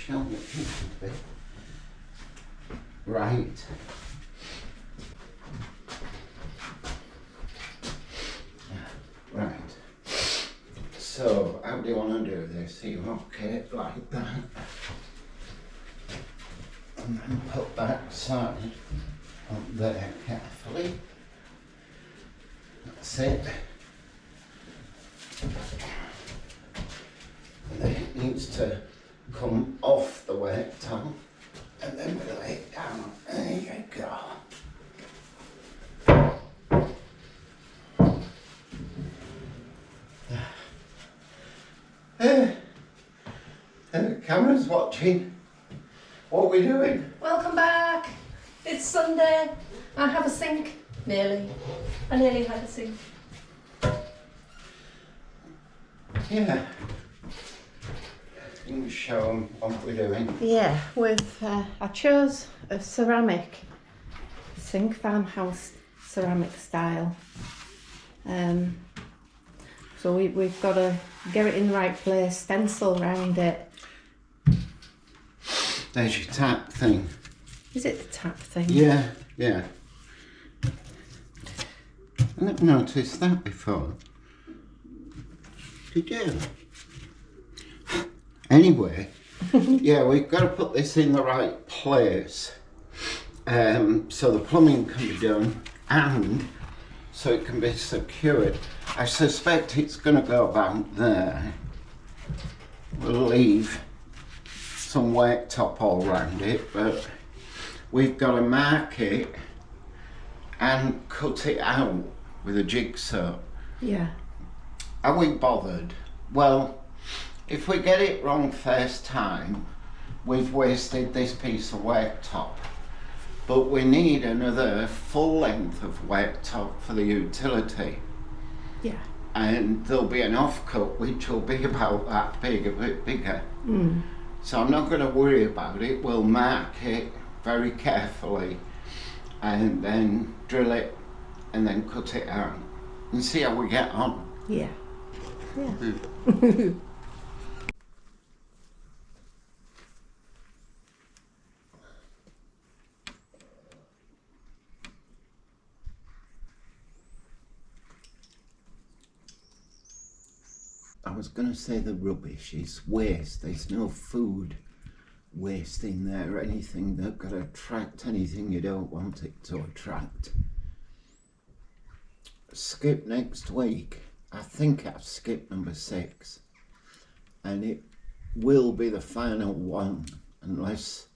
shall we? Right. Right. So, how do you want to do this? You hook it like that. And then put that side up there carefully. That's it. And then it needs to come off the worktop. And then we lay it down. There you go. The camera's watching. What are we doing? Welcome back. It's Sunday. I have a sink. Nearly. I nearly had a sink. Yeah. You can show them what we're doing. Yeah, I chose a ceramic sink, farmhouse ceramic style. So we've got to get it in the right place, stencil around it. There's your tap thing. Is it the tap thing? Yeah, yeah. I never noticed that before. Did you? Anyway, yeah, we've got to put this in the right place. So the plumbing can be done and so it can be secured. I suspect it's going to go about there. We'll leave some worktop all around it, but we've got to mark it and cut it out with a jigsaw. Yeah. Are we bothered? Well, if we get it wrong first time, we've wasted this piece of worktop. But we need another full length of worktop for the utility. Yeah. And there'll be an offcut which will be about that big, a bit bigger. Mm. So I'm not going to worry about it. We'll mark it very carefully and then drill it and then cut it out and see how we get on. Yeah. Yeah. I was going to say the rubbish is waste. There's no food waste in there or anything that could attract anything you don't want it to attract. Skip next week. I think I've skipped number 6 and it will be the final one unless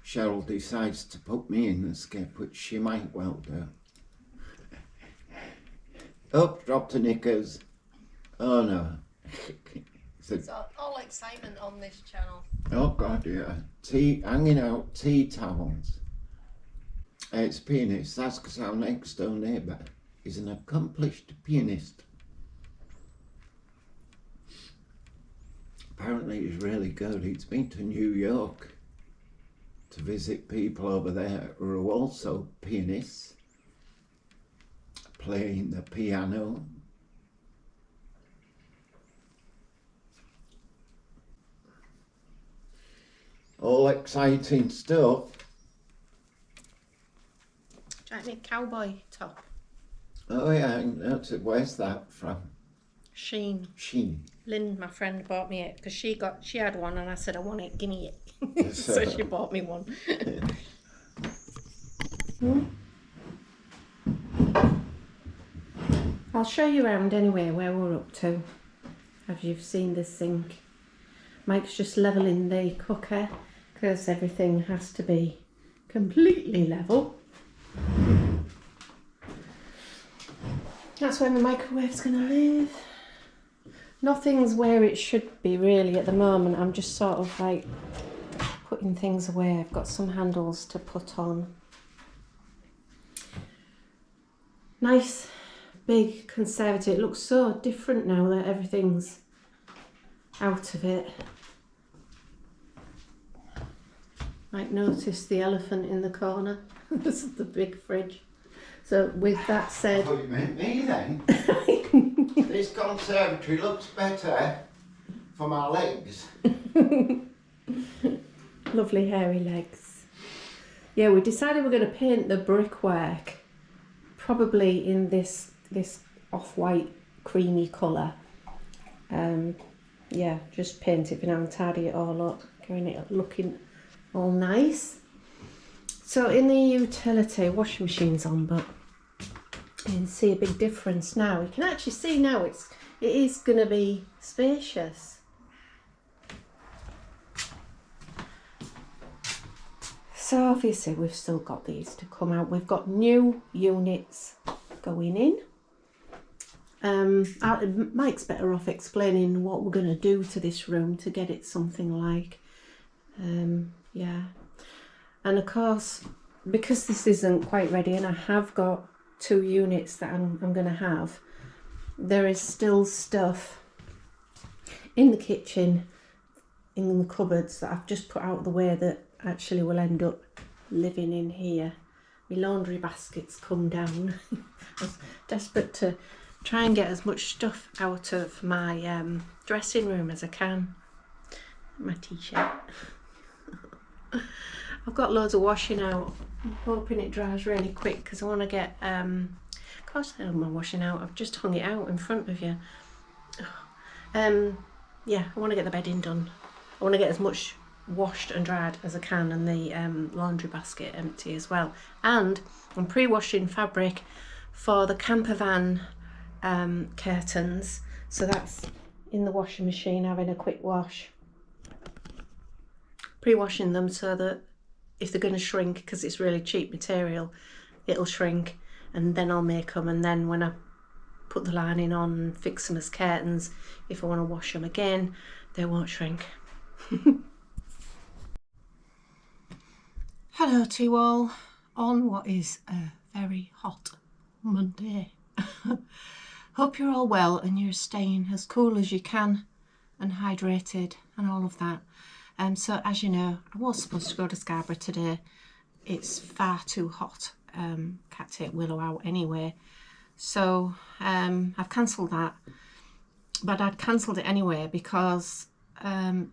Cheryl decides to put me in the skip, which she might well do. Oh, dropped the knickers. Oh no. It's all excitement on this channel. Oh God, yeah. Hanging out tea towels. It's pianist. That's because our next door neighbour is an accomplished pianist. Apparently he's really good. He's been to New York to visit people over there who are also pianists, playing the piano. All exciting stuff. Do you like me cowboy top? Oh yeah, where's that from? Sheen. Sheen. Lynn, my friend, bought me it because she had one and I said I want it, give me it. So she bought me one. I'll show you around anyway where we're up to. As you've seen this sink. Mike's just levelling the cooker because everything has to be completely level. That's where my microwave's going to live. Nothing's where it should be really at the moment. I'm just sort of like putting things away. I've got some handles to put on. Nice, big, conservative. It looks so different now that everything's out of it. Might notice the elephant in the corner. This is the big fridge. So with that said... I thought you meant me then. This conservatory looks better for my legs. Lovely hairy legs. Yeah, we decided we're going to paint the brickwork probably in this off-white creamy colour. Yeah, just paint it for now and tidy it all up, getting it looking all nice. So in the utility, washing machine's on, but you can see a big difference now. You can actually see now it is going to be spacious. So obviously we've still got these to come out. We've got new units going in. Mike's better off explaining what we're going to do to this room to get it something like, yeah. And of course, because this isn't quite ready and I have got 2 units that I'm going to have, there is still stuff in the kitchen, in the cupboards that I've just put out of the way that actually will end up living in here. My laundry basket's come down. I was desperate to try and get as much stuff out of my dressing room as I can. My t-shirt. I've got loads of washing out. I'm hoping it dries really quick because I want to get, of course I don't mind washing out, I've just hung it out in front of you. Yeah, I want to get the bedding done. I want to get as much washed and dried as I can, and the laundry basket empty as well. And I'm pre-washing fabric for the camper van curtains, so that's in the washing machine having a quick wash. Pre-washing them so that if they're going to shrink, because it's really cheap material, it'll shrink, and then I'll make them, and then when I put the lining on and fix them as curtains, if I want to wash them again, they won't shrink. Hello to you all on what is a very hot Monday. Hope you're all well and you're staying as cool as you can and hydrated and all of that. So as you know, I was supposed to go to Scarborough today. It's far too hot. Can't take Willow out anyway. So I've cancelled that. But I'd cancelled it anyway because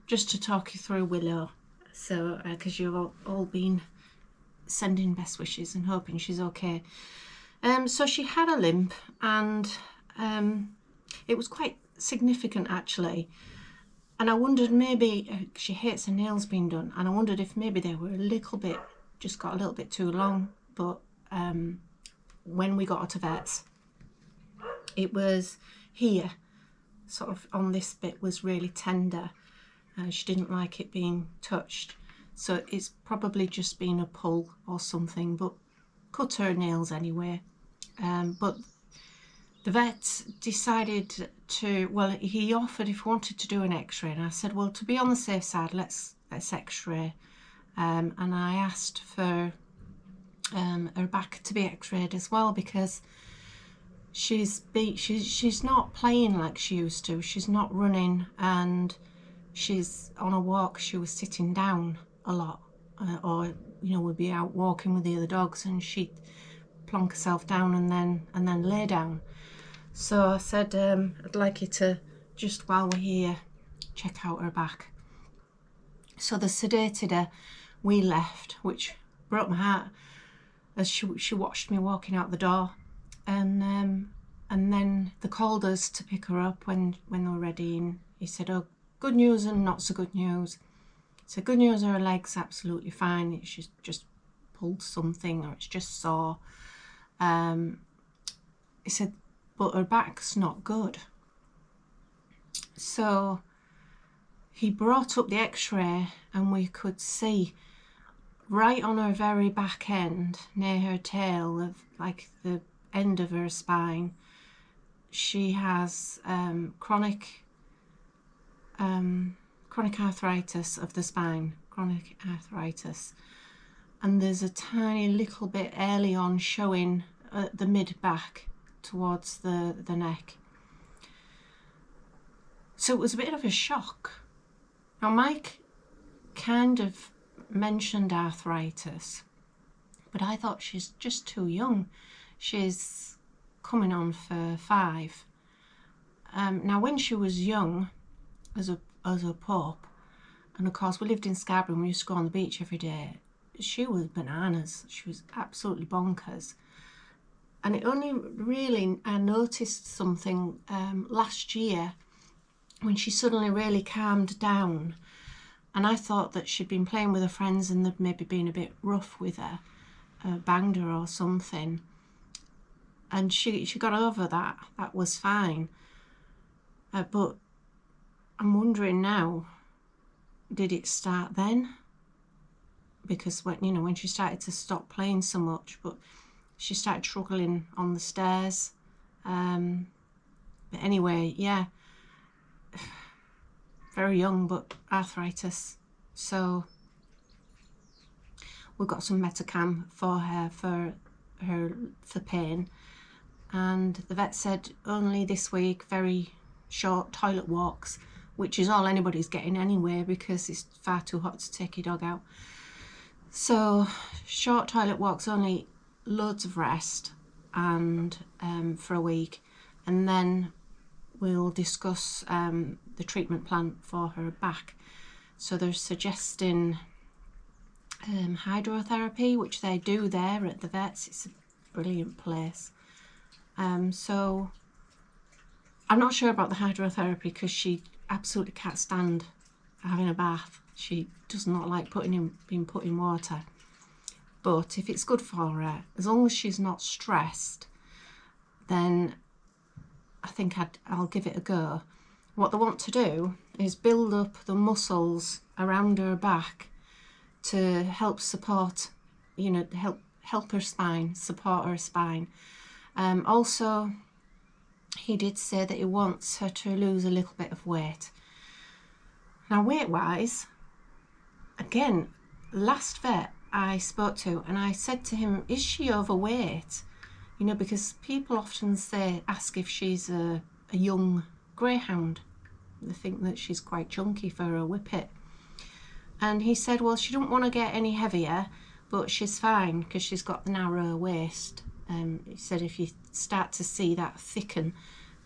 just to talk you through Willow. So because you've all been sending best wishes and hoping she's okay. So she had a limp, and it was quite significant actually. And I wondered, maybe she hates her nails being done, and I wondered if maybe they were just got a little bit too long. But when we got her to vets, it was here, sort of on this bit was really tender, and she didn't like it being touched. So it's probably just been a pull or something, but cut her nails anyway. But the vet decided to, well, he offered if we wanted to do an x-ray, and I said, well, to be on the safe side, let's x-ray. And I asked for her back to be x-rayed as well, because she's not playing like she used to. She's not running, and she's on a walk. She was sitting down a lot, or would be out walking with the other dogs, and she'd plonk herself down and then lay down. So I said, I'd like you to, just while we're here, check out her back. So they sedated her. We left, which broke my heart as she watched me walking out the door. And then they called us to pick her up when they were ready. And he said, oh, good news and not so good news. So good news, her leg's absolutely fine. She's just pulled something, or it's just sore. He said, but her back's not good. So he brought up the x-ray, and we could see right on her very back end, near her tail, of like the end of her spine, she has chronic arthritis of the spine, chronic arthritis. And there's a tiny little bit early on showing at the mid-back towards the neck. So it was a bit of a shock. Now Mike kind of mentioned arthritis, but I thought she's just too young. She's coming on for 5. Now when she was young, as a pup, and of course we lived in Scarborough and we used to go on the beach every day. She was bananas. She was absolutely bonkers. And it only really, I noticed something last year when she suddenly really calmed down. And I thought that she'd been playing with her friends and they'd maybe been a bit rough with her, banged her or something. And she got over that. That was fine. But I'm wondering now, did it start then? Because when she started to stop playing so much, but she started struggling on the stairs. But anyway, yeah, very young, but arthritis. So we've got some Metacam for her for pain, and the vet said only this week very short toilet walks, which is all anybody's getting anyway because it's far too hot to take your dog out. So short toilet walks, only loads of rest, and for a week, and then we'll discuss the treatment plan for her back. So they're suggesting hydrotherapy, which they do there at the vets. It's a brilliant place. So I'm not sure about the hydrotherapy because she absolutely can't stand having a bath. She does not like being put in water. But if it's good for her, as long as she's not stressed, then I think I'll give it a go. What they want to do is build up the muscles around her back to help support, help her spine, support her spine. Also, he did say that he wants her to lose a little bit of weight. Now, weight-wise, again, last vet I spoke to, and I said to him, is she overweight? Because people often ask if she's a young greyhound. They think that she's quite chunky for a whippet. And he said, well, she don't want to get any heavier, but she's fine because she's got the narrow waist. He said if you start to see that thicken,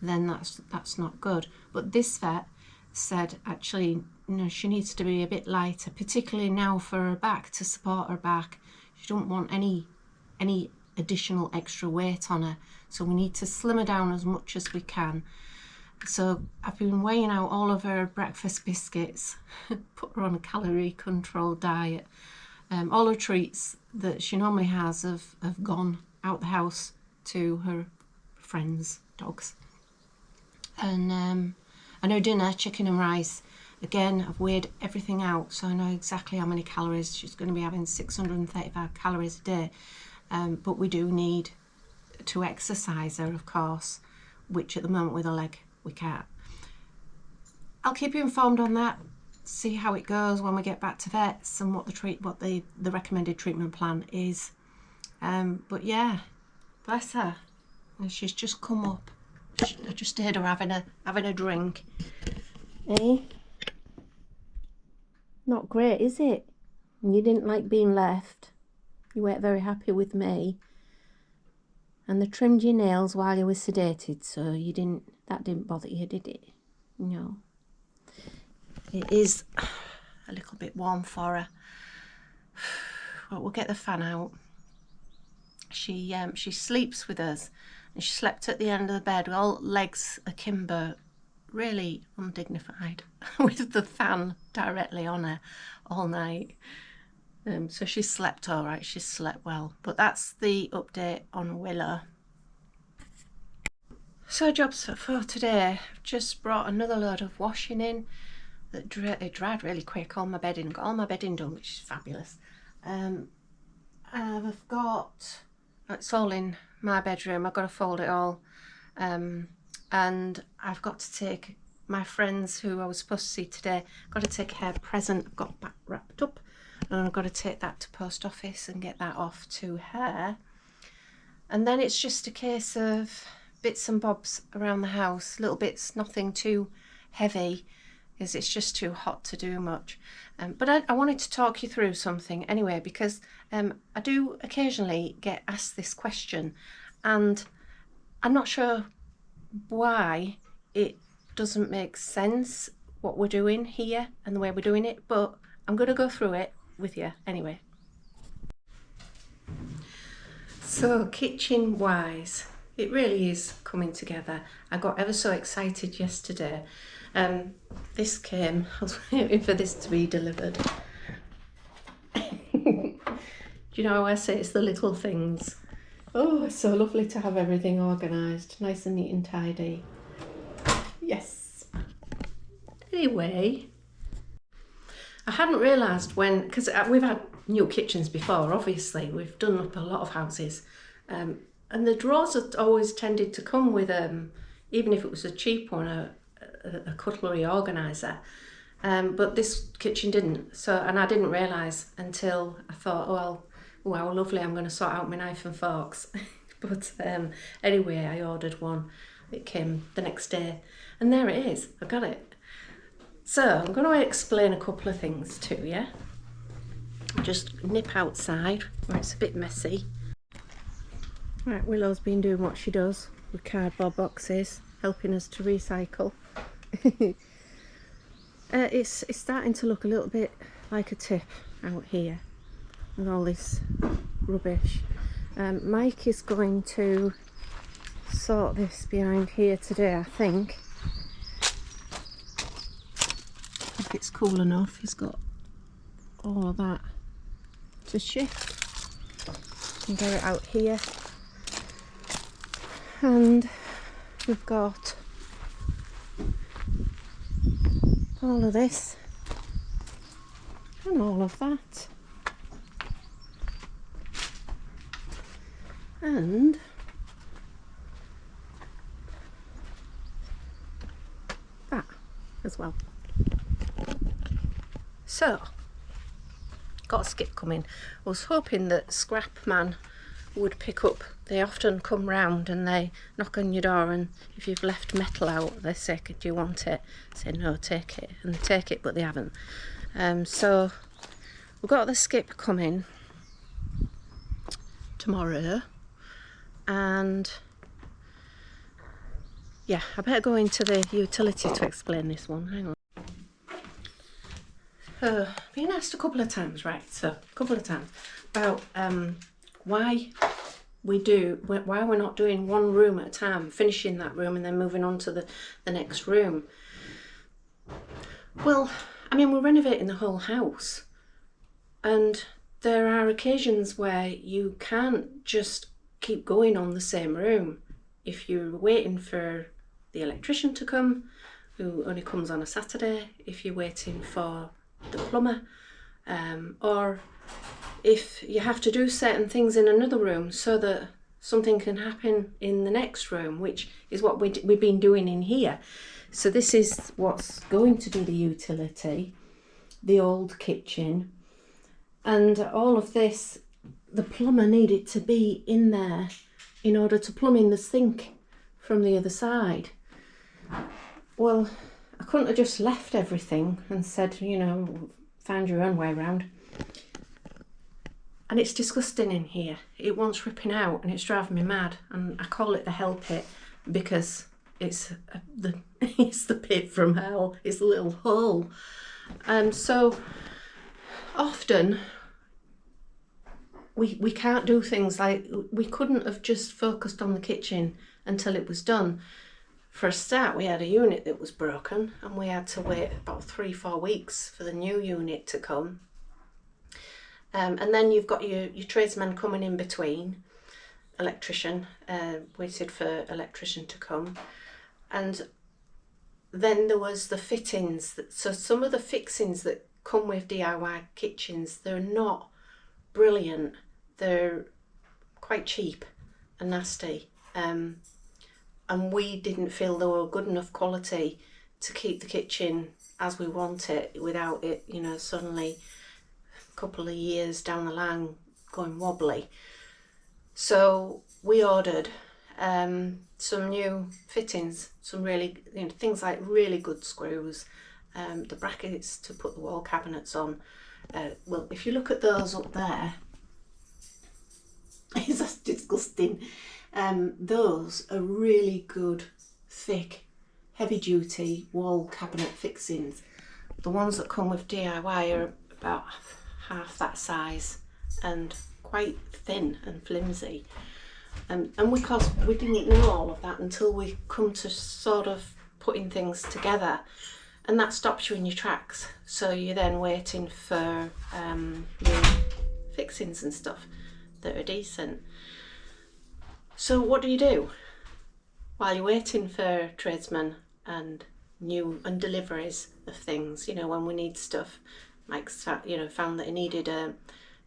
then that's not good. But this vet said actually, she needs to be a bit lighter, particularly now for her back, to support her back. She don't want any additional extra weight on her, so we need to slim her down as much as we can. So I've been weighing out all of her breakfast biscuits, put her on a calorie controlled diet. All her treats that she normally has have gone out the house to her friends' dogs. And I know dinner, chicken and rice. Again, I've weighed everything out, so I know exactly how many calories. She's going to be having 635 calories a day. But we do need to exercise her, of course, which at the moment with her leg, we can't. I'll keep you informed on that, see how it goes when we get back to vets and what the recommended treatment plan is. But yeah, bless her. And she's just come up. I just heard her having a drink. Eh? Not great, is it? And you didn't like being left. You weren't very happy with me. And they trimmed your nails while you were sedated, so that didn't bother you, did it? No. It is a little bit warm for her. Well, we'll get the fan out. She sleeps with us, and she slept at the end of the bed, all legs akimbo, really undignified, with the fan directly on her all night. So she slept all right, she slept well. But that's the update on Willow. So jobs for today. I've just brought another load of washing in. It dried really quick. Got all my bedding done, which is fabulous. I've got, it's all in my bedroom. I've got to fold it all. And I've got to take my friends who I was supposed to see today, got to take her present. I've got back wrapped up. And I've got to take that to post office and get that off to her. And then it's just a case of bits and bobs around the house, little bits, nothing too heavy, because it's just too hot to do much. But I wanted to talk you through something anyway, because I do occasionally get asked this question, and I'm not sure why it doesn't make sense what we're doing here and the way we're doing it, but I'm going to go through it with you anyway. So kitchen wise, it really is coming together. I got ever so excited yesterday. This came, I was waiting for this to be delivered. Do you know how I say it's the little things? Oh, it's so lovely to have everything organised, nice and neat and tidy. Yes. Anyway, I hadn't realised when, because we've had new kitchens before, obviously, we've done up a lot of houses, and the drawers had always tended to come with, even if it was a cheap one, a cutlery organiser, but this kitchen didn't. So, and I didn't realise until I thought, well, oh, how lovely, I'm going to sort out my knife and forks. But anyway, I ordered one. It came the next day, and there it is. I got it. So I'm going to explain a couple of things to you. Just nip outside where it's a bit messy. Right, Willow's been doing what she does with cardboard boxes, helping us to recycle. It's starting to look a little bit like a tip out here with all this rubbish. Mike is going to sort this behind here today, I think. If it's cool enough, he's got all of that to shift and get it out here. And we've got all of this and all of that. And that as well. So, got a skip coming. I was hoping that Scrap Man would pick up. They often come round and they knock on your door, and if you've left metal out, they say, do you want it? I say, no, take it. And they take it, but they haven't. So, we've got the skip coming tomorrow. And yeah, I better go into the utility to explain this one. Hang on. Been asked a couple of times, right? So a couple of times about why we're not doing one room at a time, finishing that room and then moving on to the next room. Well, I mean, we're renovating the whole house, and there are occasions where you can't just keep going on the same room. If you're waiting for the electrician to come, who only comes on a Saturday, if you're waiting for the plumber, or if you have to do certain things in another room so that something can happen in the next room, which is what we've been doing in here. So this is what's going to be the utility, the old kitchen, and all of this. The plumber needed to be in there in order to plumb in the sink from the other side. Well, I couldn't have just left everything and said, you know, find your own way around. And it's disgusting in here. It wants ripping out and it's driving me mad. And I call it the hell pit because it's it's the pit from hell. It's a little hole. So often we can't do things like, we couldn't have just focused on the kitchen until it was done. For a start, we had a unit that was broken and we had to wait about 3-4 weeks for the new unit to come. And then you've got your tradesman coming in between, electrician, waited for electrician to come. And then there was the fittings. So some of the fixings that come with DIY kitchens, they're not brilliant. They're quite cheap and nasty. And we didn't feel they were good enough quality to keep the kitchen as we want it without it, you know, suddenly a couple of years down the line going wobbly. So we ordered some new fittings, some really, you know, things like really good screws, the brackets to put the wall cabinets on. Well, if you look at those up there, it's just disgusting. Those are really good, thick, heavy duty wall cabinet fixings. The ones that come with DIY are about half that size and quite thin and flimsy. And because we didn't know all of that until we come to sort of putting things together, and that stops you in your tracks. So you're then waiting for new fixings and stuff that are decent. So what do you do while you're waiting for tradesmen and deliveries of things? You know, when we need stuff, Mike's found that he needed a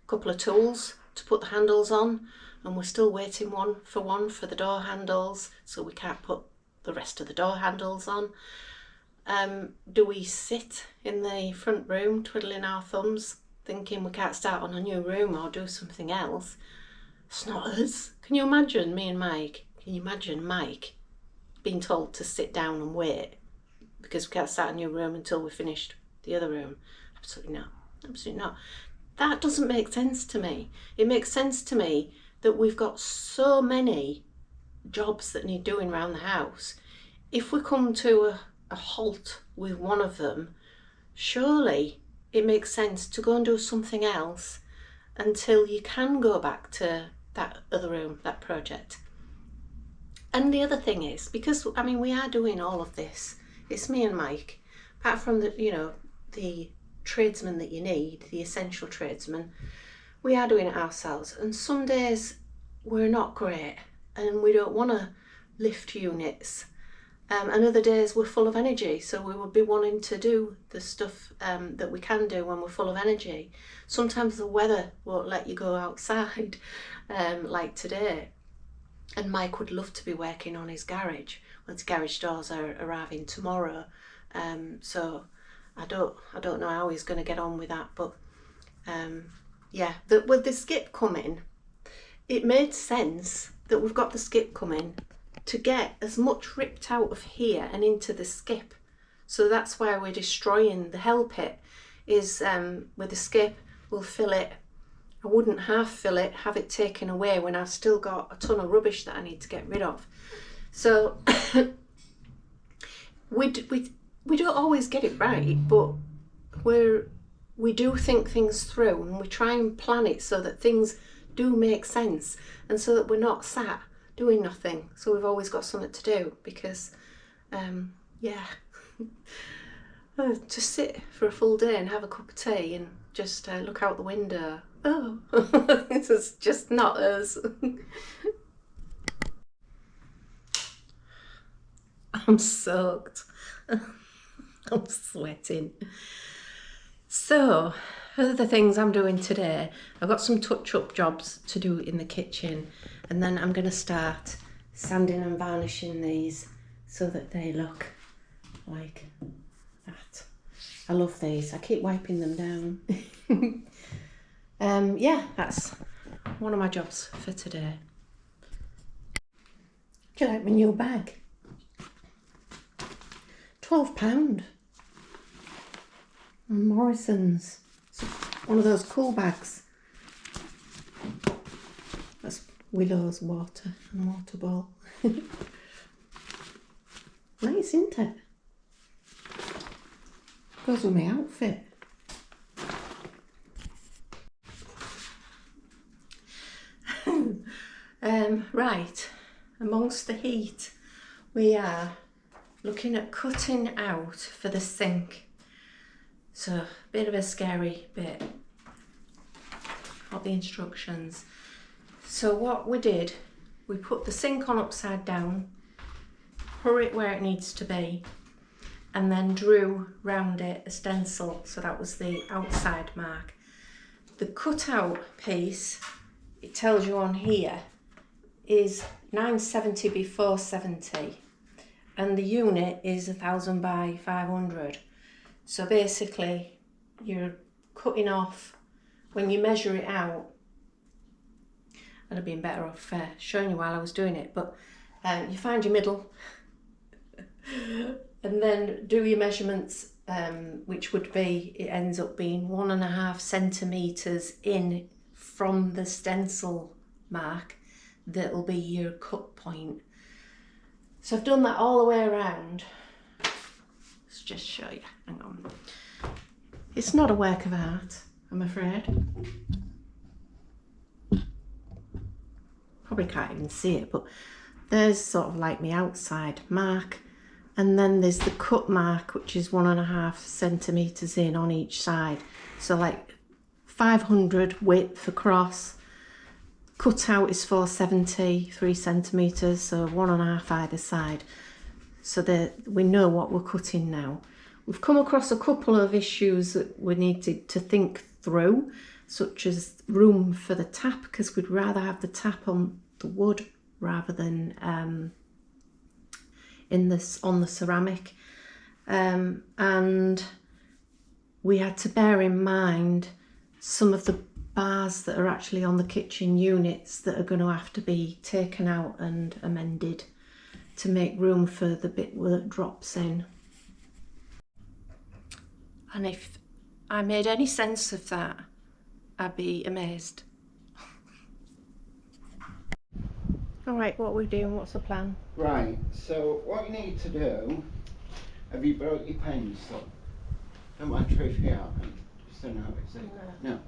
couple of tools to put the handles on, and we're still waiting one for the door handles, so we can't put the rest of the door handles on. Do we sit in the front room twiddling our thumbs thinking we can't start on a new room or do something else? It's not us. Can you imagine me and Mike? Can you imagine Mike being told to sit down and wait because we can't start a new room until we've finished the other room? Absolutely not. Absolutely not. That doesn't make sense to me. It makes sense to me that we've got so many jobs that need doing around the house. If we come to a halt with one of them, surely it makes sense to go and do something else until you can go back to that other room, that project. And the other thing is, because we are doing all of this, it's me and Mike, apart from the tradesmen that you need, the essential tradesmen, we are doing it ourselves. And some days we're not great and we don't want to lift units. And other days we're full of energy, so we would be wanting to do the stuff that we can do when we're full of energy. Sometimes the weather won't let you go outside, like today. And Mike would love to be working on his garage. Well, his garage doors are arriving tomorrow, so I don't know how he's going to get on with that. But with the skip coming, it made sense that we've got the skip coming to get as much ripped out of here and into the skip. So that's why we're destroying the hell pit, is with the skip we'll fill it. I wouldn't half fill it, have it taken away when I've still got a ton of rubbish that I need to get rid of. So we don't always get it right, but we do think things through and we try and plan it so that things do make sense and so that we're not sat doing nothing. So we've always got something to do, because to sit for a full day and have a cup of tea and just look out the window, this is just not us. I'm soaked. I'm sweating. So, other things I'm doing today, I've got some touch-up jobs to do in the kitchen, and then I'm going to start sanding and varnishing these so that they look like that. I love these. I keep wiping them down. That's one of my jobs for today. Do you like my new bag? £12. Morrison's. It's one of those cool bags. That's Willow's water ball. Nice, isn't it? Goes with my outfit. Right, amongst the heat, we are looking at cutting out for the sink. So, a bit of a scary bit. Got the instructions. So what we did, we put the sink on upside down, put it where it needs to be, and then drew round it a stencil. So that was the outside mark. The cutout piece, it tells you on here, is 970 by 470, and the unit is 1000 by 500. So basically you're cutting off, when you measure it out, I'd have been better off showing you while I was doing it, but you find your middle and then do your measurements, which would be, it ends up being 1.5 centimetres in from the stencil mark. That'll be your cut point. So I've done that all the way around, Let's just show you. Hang on. It's not a work of art, I'm afraid. Probably can't even see it, but there's sort of like my outside mark, and then there's the cut mark, which is 1.5 centimetres in on each side. So like 500 width across. Cutout is 470, 3 centimetres, so 1.5 either side. So that we know what we're cutting now. We've come across a couple of issues that we needed to think through, such as room for the tap, because we'd rather have the tap on the wood rather than on the ceramic, and we had to bear in mind some of the bars that are actually on the kitchen units that are going to have to be taken out and amended to make room for the bit that drops in. And if I made any sense of that, I'd be amazed. All right, what are we doing? What's the plan? Right, so what you need to do, have you broke your pencil? Don't matter if you haven't, just don't know, is it? No.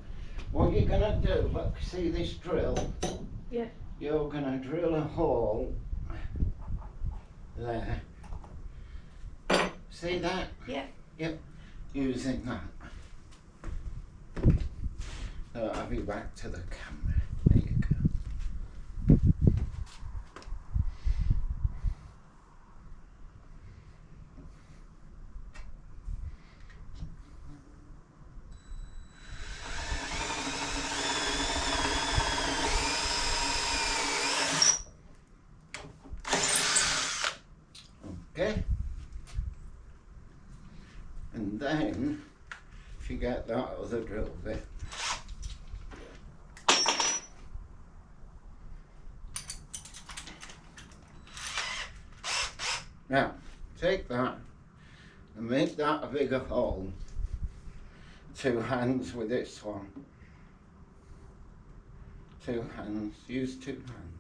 What you're gonna do, look, see this drill? Yeah. You're gonna drill a hole there. See that? Yeah. Yep, using that. So I'll have you back to the camera. There you go. Okay, and then if you get that other drill bit, now take that and make that a bigger hole. 2 hands with this one. 2 hands, use 2 hands.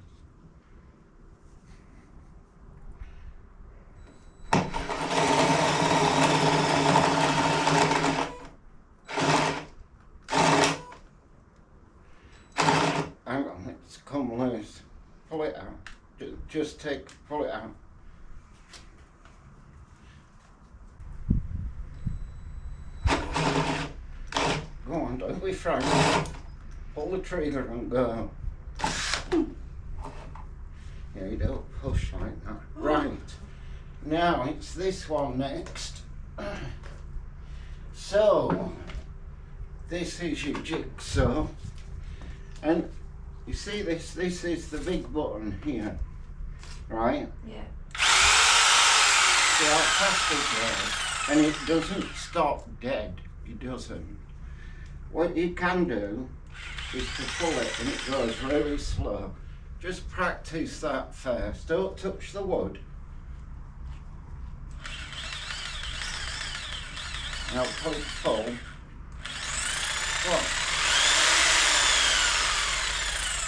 Come loose, pull it out, just pull it out. Go on, don't be frightened, pull the trigger and go. Yeah, you don't push like that. Right, now it's this one next. So, this is your jigsaw, and you see this is the big button here, right? Yeah. See how fast it goes? And it doesn't stop dead, it doesn't. What you can do is to pull it and it goes really slow. Just practice that first, don't touch the wood. Now pull it full. Look.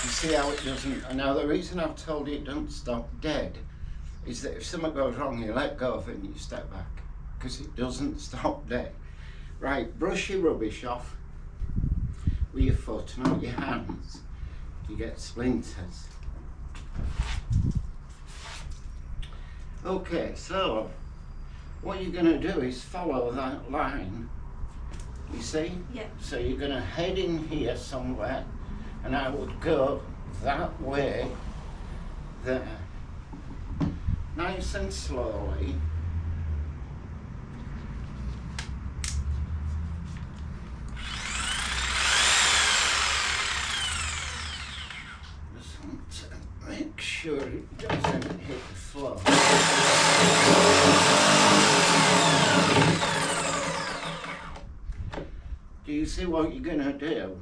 You see how it doesn't, and now the reason I've told you it don't stop dead is that if something goes wrong you let go of it and you step back, because it doesn't stop dead. Right, brush your rubbish off with your foot, not your hands. You get splinters. Okay, so what you're going to do is follow that line, you see? Yeah. So you're going to head in here somewhere, and I would go that way, there, nice and slowly. Just want to make sure it doesn't hit the floor. Do you see what you're going to do?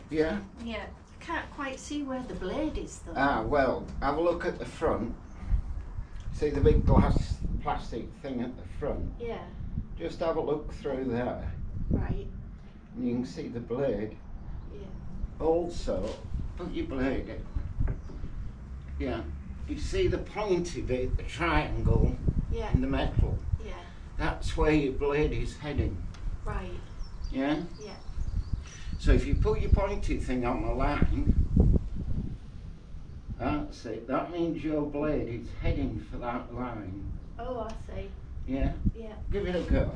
Yeah? Yeah. I can't quite see where the blade is though. Ah, well, have a look at the front. See the big glass plastic thing at the front? Yeah. Just have a look through there. Right. And you can see the blade. Yeah. Also, put your blade in. Yeah, You see the pointy bit, the triangle Yeah. in the metal? Yeah. That's where your blade is heading. Right. Yeah? Yeah. So if you put your pointy thing on the line, that's it. That means your blade is heading for that line. Oh, I see. Yeah? Yeah. Give it a go.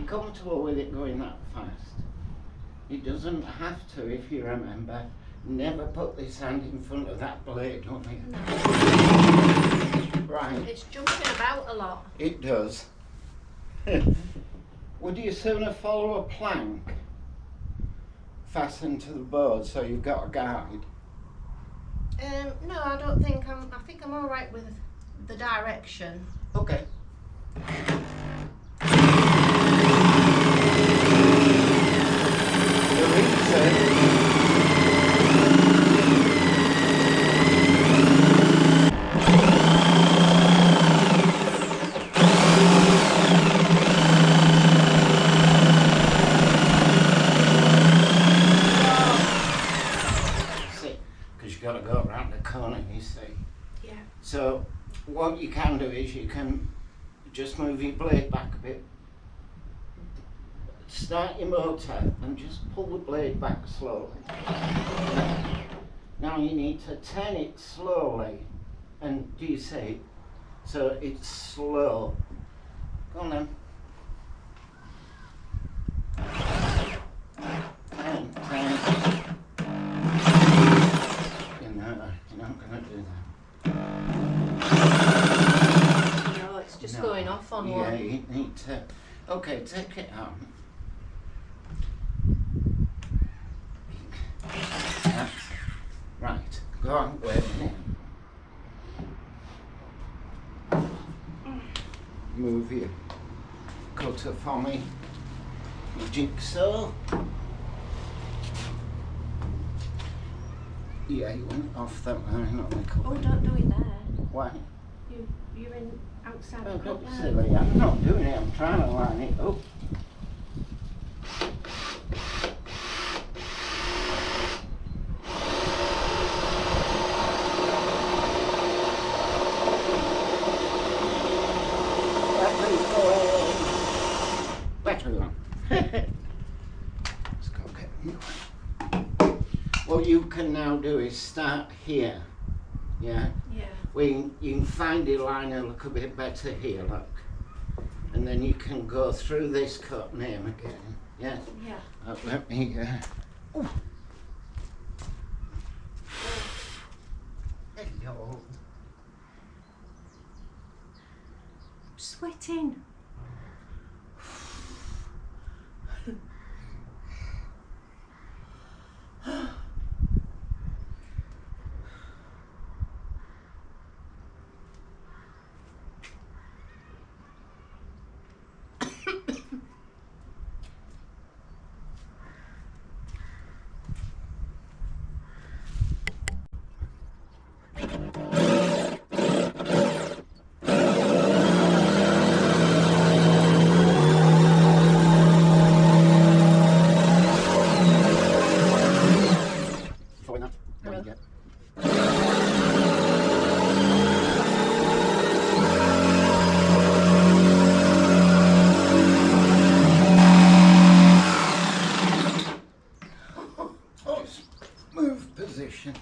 Comfortable with it going that fast. It doesn't have to, if you remember. Never put this hand in front of that blade, don't you? No. Right. It's jumping about a lot. It does. Would you sooner follow a plank fastened to the board so you've got a guide? No, I don't think I think I'm all right with the direction. Okay. Because you've got to go around the corner, you see. Yeah. So what you can do is you can just move your blade back a bit. Start your motor and just pull the blade back slowly. Now you need to turn it slowly. And do you see? So it's slow. Go on then. Turn. You're not going to do that. No, it's just No. going off on one. Yeah, you need to. Okay, take it out. Right, go on, wait a minute. Move your cutter for me. Your jigsaw. Yeah, you went off that line on the cutter. Oh, don't do it there. Why? You're in outside Oh, the don't cup be there. silly. I'm not doing it. I'm trying to line it up. Battery on. Let's go get new one. What you can now do is start here. Yeah? Yeah. Well, you can find your line a little bit better here, look. And then you can go through this cut name again. Yeah? Yeah. Let me, ooh. Hello. I'm sweating. Move position.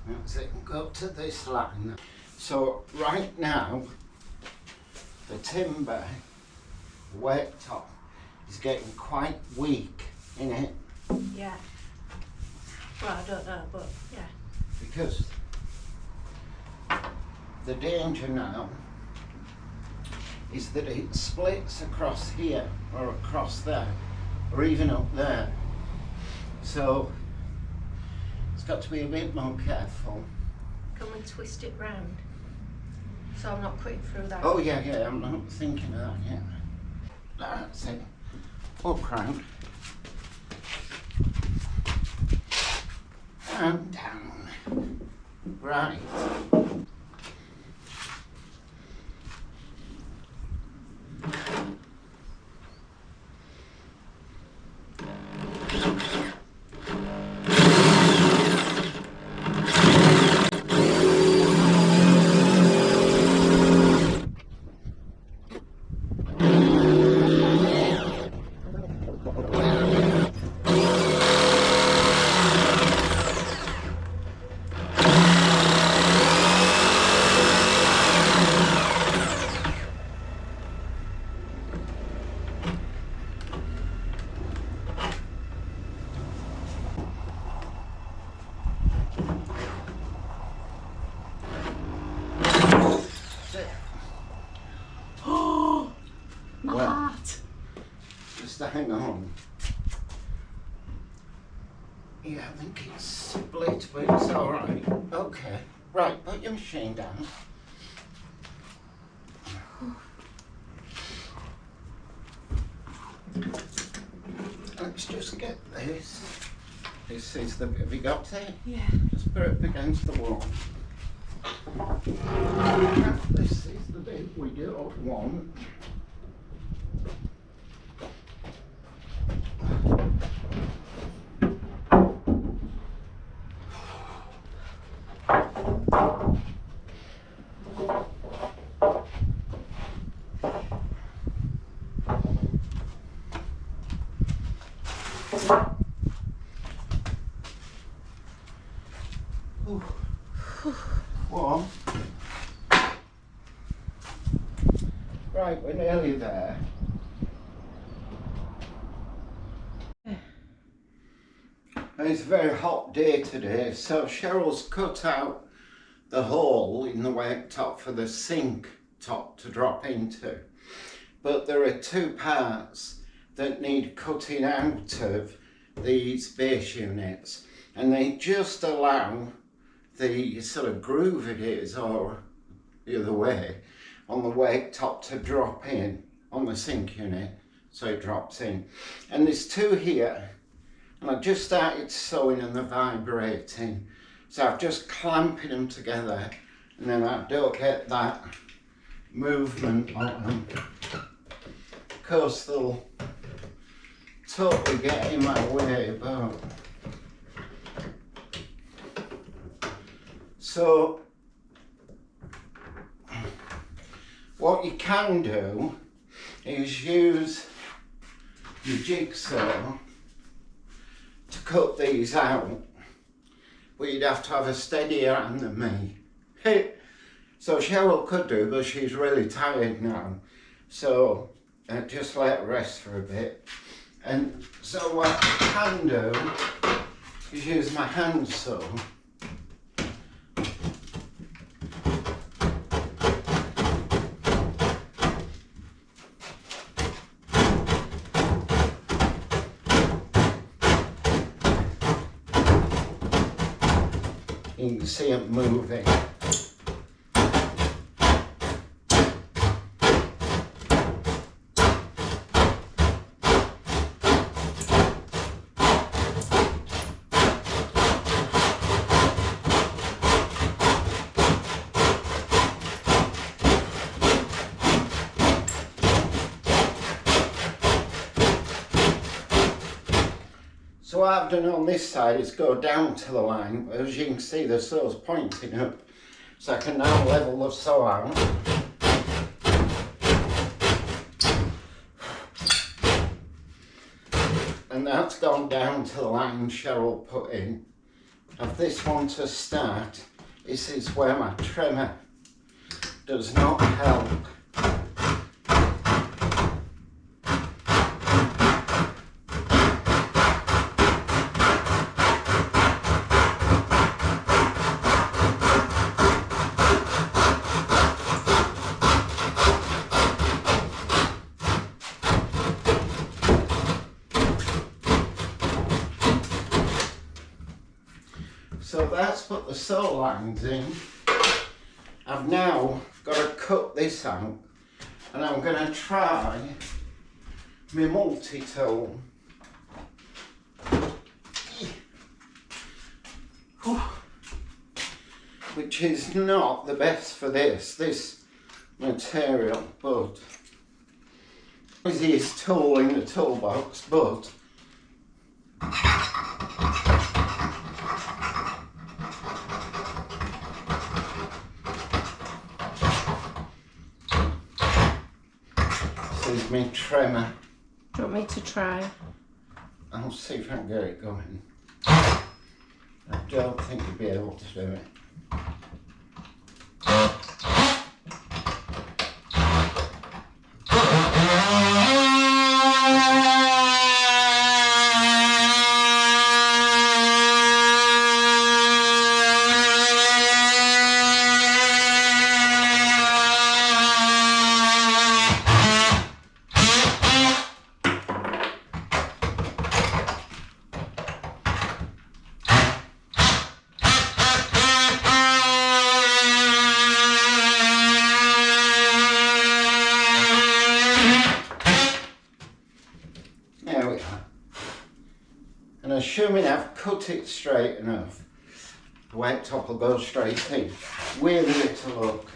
That's it, go to this line. So right now, the timber, the worktop, is getting quite weak in it. Yeah. Well, I don't know, but yeah. Because the danger now is that it splits across here or across there or even up there. So it's got to be a bit more careful. Can we twist it round so I'm not cutting through that? Oh yeah, I'm not thinking of that yet. That's it. Up round. And down. Right. Well, just hang on. Yeah, I think it's split, but it's alright. Okay. Right, put your machine down. Let's just get this. This is the, have you got it? Yeah. Just put it up against the wall. This is the bit we don't want. One. Right, we're nearly there. It's a very hot day today, so Cheryl's cut out the hole in the worktop for the sink top to drop into. But there are two parts that need cutting out of these base units, and they just allow the sort of groove it is, or the other way, on the worktop to drop in on the sink unit, so it drops in. And there's two here, and I've just started sewing and they're vibrating, so I've just clamping them together, and then I don't get that movement on them. Of course they'll totally get in my way, but so what you can do is use your jigsaw to cut these out, but you'd have to have a steadier hand than me. So Cheryl could do, but she's really tired now, so just let her rest for a bit. And so what I can do is use my hand saw. You can see it moving. So what I've done on this side is go down to the line. As you can see, the saw's pointing up, so I can now level the saw out. And that's gone down to the line Cheryl put in. Of this one to start, this is where my trimmer does not help. to put the sew lines in, I've now got to cut this out, and I'm going to try my multi-tool. Which is not the best for this material, but easiest tool in the toolbox, but this is my trimmer. Do you want me to try? I'll see if I can get it going. I don't think you'll be able to do it. There we are. And assuming I've cut it straight enough, the worktop will go straight in with a little look.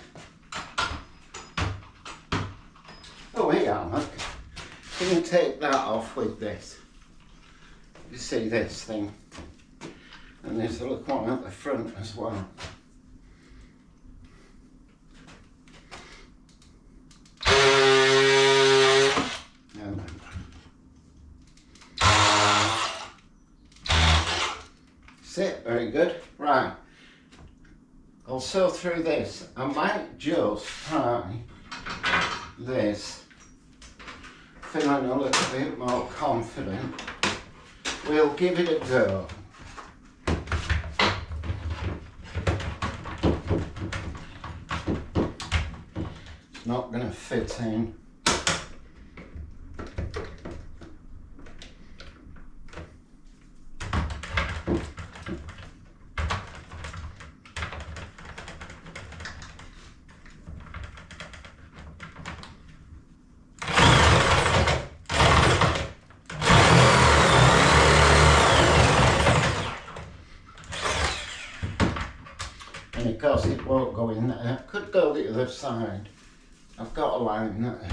Oh, here, look. Can you take that off with this? You see this thing? And there's a little one at the front as well. Sit, very good. Right, I'll sew through this. I might just try this, feeling a little bit more confident. We'll give it a go. It's not going to fit in. And of course it won't go in there. Could go the other side. I've got a line there.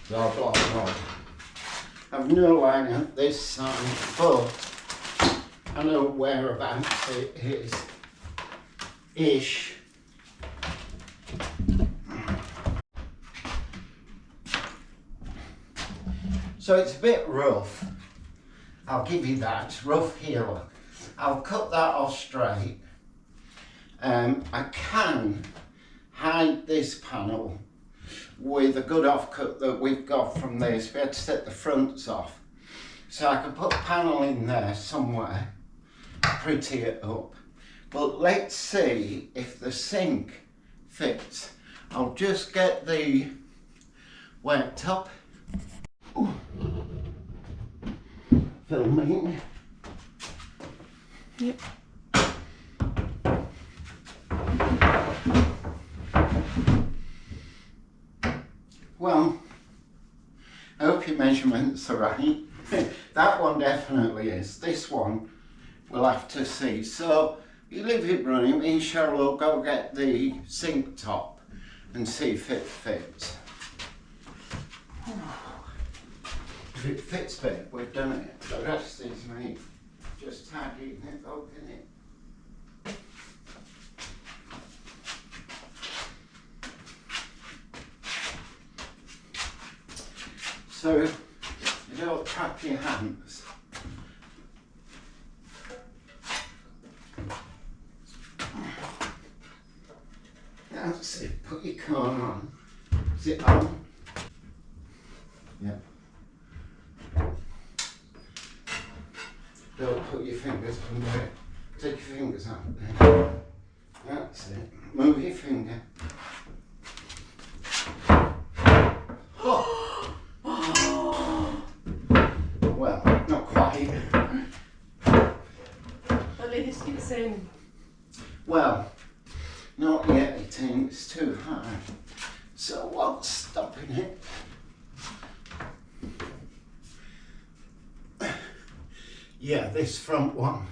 Blah, blah, blah. I've no line at this side, but I know whereabouts it is. Ish. So it's a bit rough. I'll give you that. It's rough here. Look. I'll cut that off straight. I can hide this panel with a good offcut that we've got from this. We had to set the fronts off. So I can put a panel in there somewhere, pretty it up. But let's see if the sink fits. I'll just get the worktop. Filming. Yep. Well, I hope your measurements are right. That one definitely is. This one we'll have to see. So you leave it running, me and Cheryl will go get the sink top and see if it fits. If it fits bit, we've done it. The rest is me just tidying it up, in it. So you don't trap your hands. That's it, put your corner on. Is it on? Yeah. can do it. Take your fingers out there. That's it. Move your finger. Oh. Well, not quite. At least it's in. Well, not yet, it's too high. So what's stopping it? Yeah, this front one.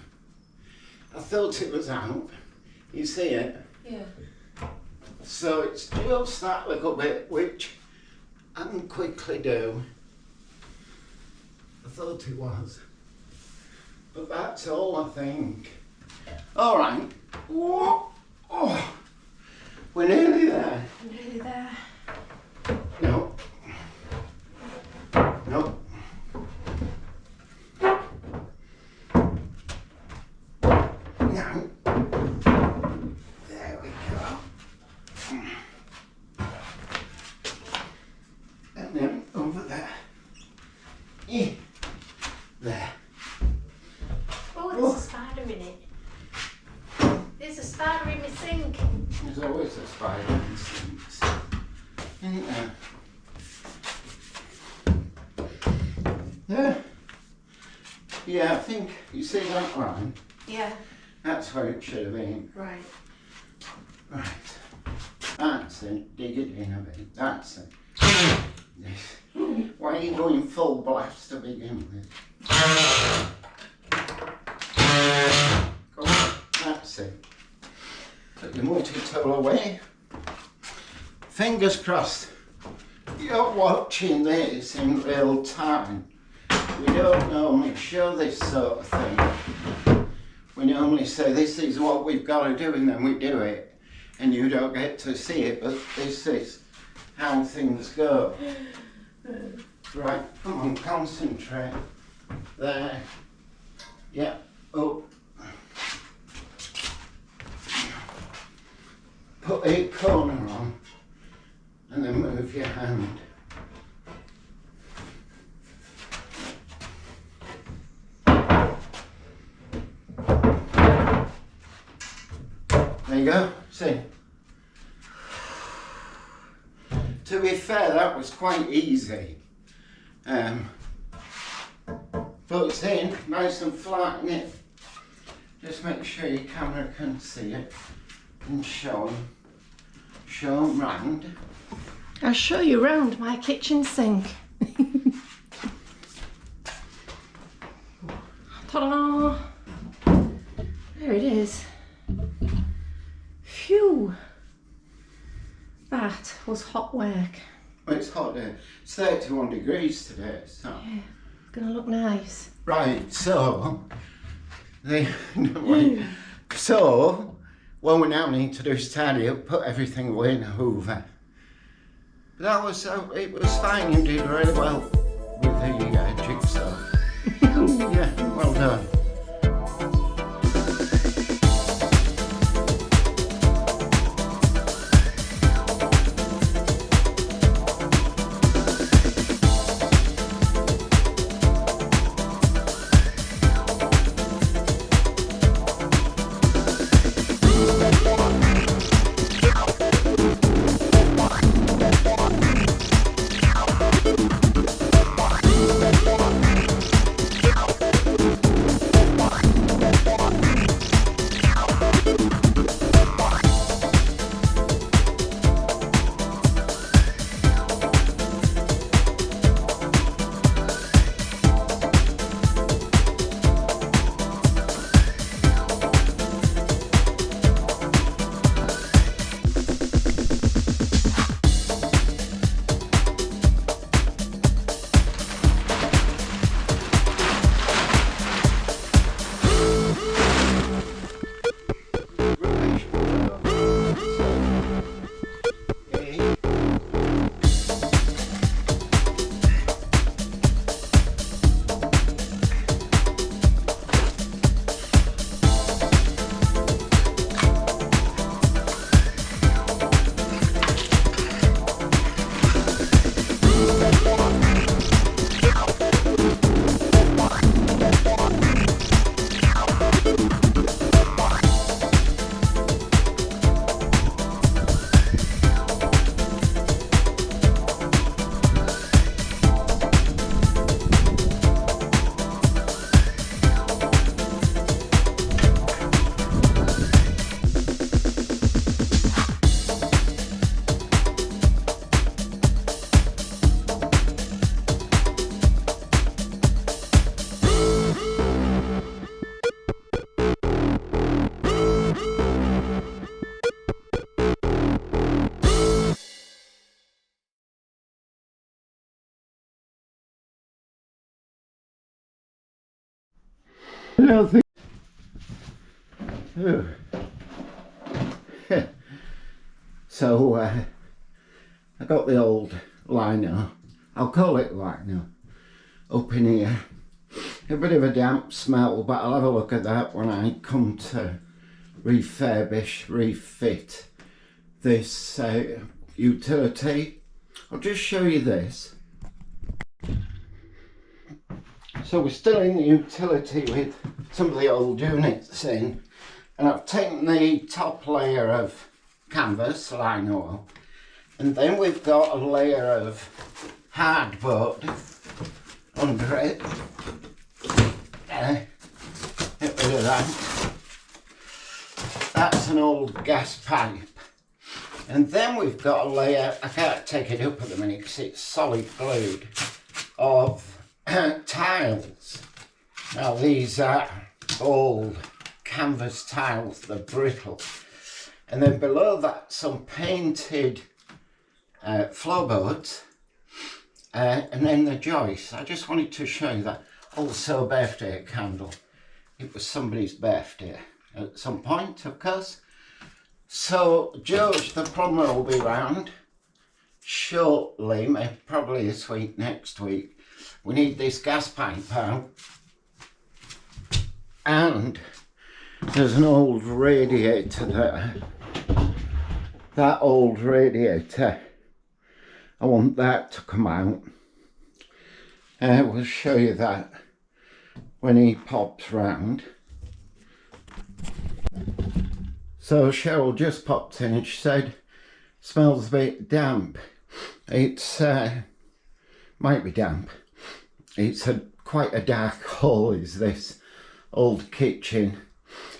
I thought it was out. You see it? Yeah. So it's just that little bit, which I can quickly do. I thought it was. But that's all I think. All right. Oh, oh. We're nearly there. Nearly there. No. No. Now. There we go. And then over there. Yeah. There. Oh, there's a spider in it. There's a spider in my sink. There's always a spider in sinks. Isn't there? Yeah. Yeah, I think you see that line? Yeah. That's where it should have been. Right. Right. That's it. Dig it in a bit. That's it. Yes. Why are you going full blast to begin with? Go on. That's it. Put your multi-tool away. Fingers crossed. You're watching this in real time. We don't normally show this sort of thing. We normally say this is what we've got to do and then we do it. And you don't get to see it, but this is how things go. Right, come on, concentrate. There. Yeah, up. Put a corner on and then move your hand. There you go, see. To be fair, that was quite easy. But it's in, nice and flat, isn't it? Just make sure your camera can see it and show them round. I'll show you round my kitchen sink. Ta-da! There it is. Phew! That was hot work. Well, it's hot there. It's 31 degrees today, so. Yeah, it's gonna look nice. Right, so, so, what we now need to do is tidy up, put everything away in a hoover. But that was, it was fine, you did really well with the jigsaw. Yeah, well done. I don't think. Oh. So I got the old lino, I'll call it lino, up in here. A bit of a damp smell, but I'll have a look at that when I come to refurbish, refit this utility. I'll just show you this. So we're still in the utility with some of the old units in, and I've taken the top layer of canvas, lino, and then we've got a layer of hardboard under it. Get rid of that. That's an old gas pipe. And then we've got a layer, I can't take it up at the minute because it's solid glued, of tiles. Now these are old canvas tiles, they're brittle. And then below that some painted floorboards, and then the joists. I just wanted to show you that. Also birthday candle. It was somebody's birthday at some point, of course. So George the plumber will be round shortly, maybe probably this week, next week. We need this gas pipe out, and there's an old radiator there. That old radiator, I want that to come out. We'll show you that when he pops round. So Cheryl just popped in and she said, smells a bit damp. It's, might be damp. It's quite a dark hole, is this old kitchen.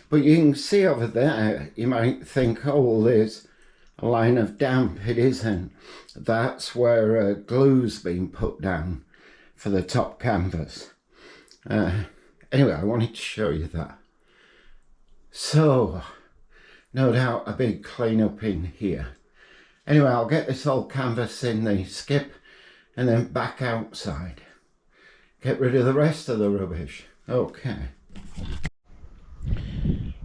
But you can see over there, you might think, oh, well, there's a line of damp. It isn't. That's where glue's been put down for the top canvas. Anyway, I wanted to show you that. So, no doubt a big clean up in here. Anyway, I'll get this old canvas in the skip and then back outside. Get rid of the rest of the rubbish. Okay.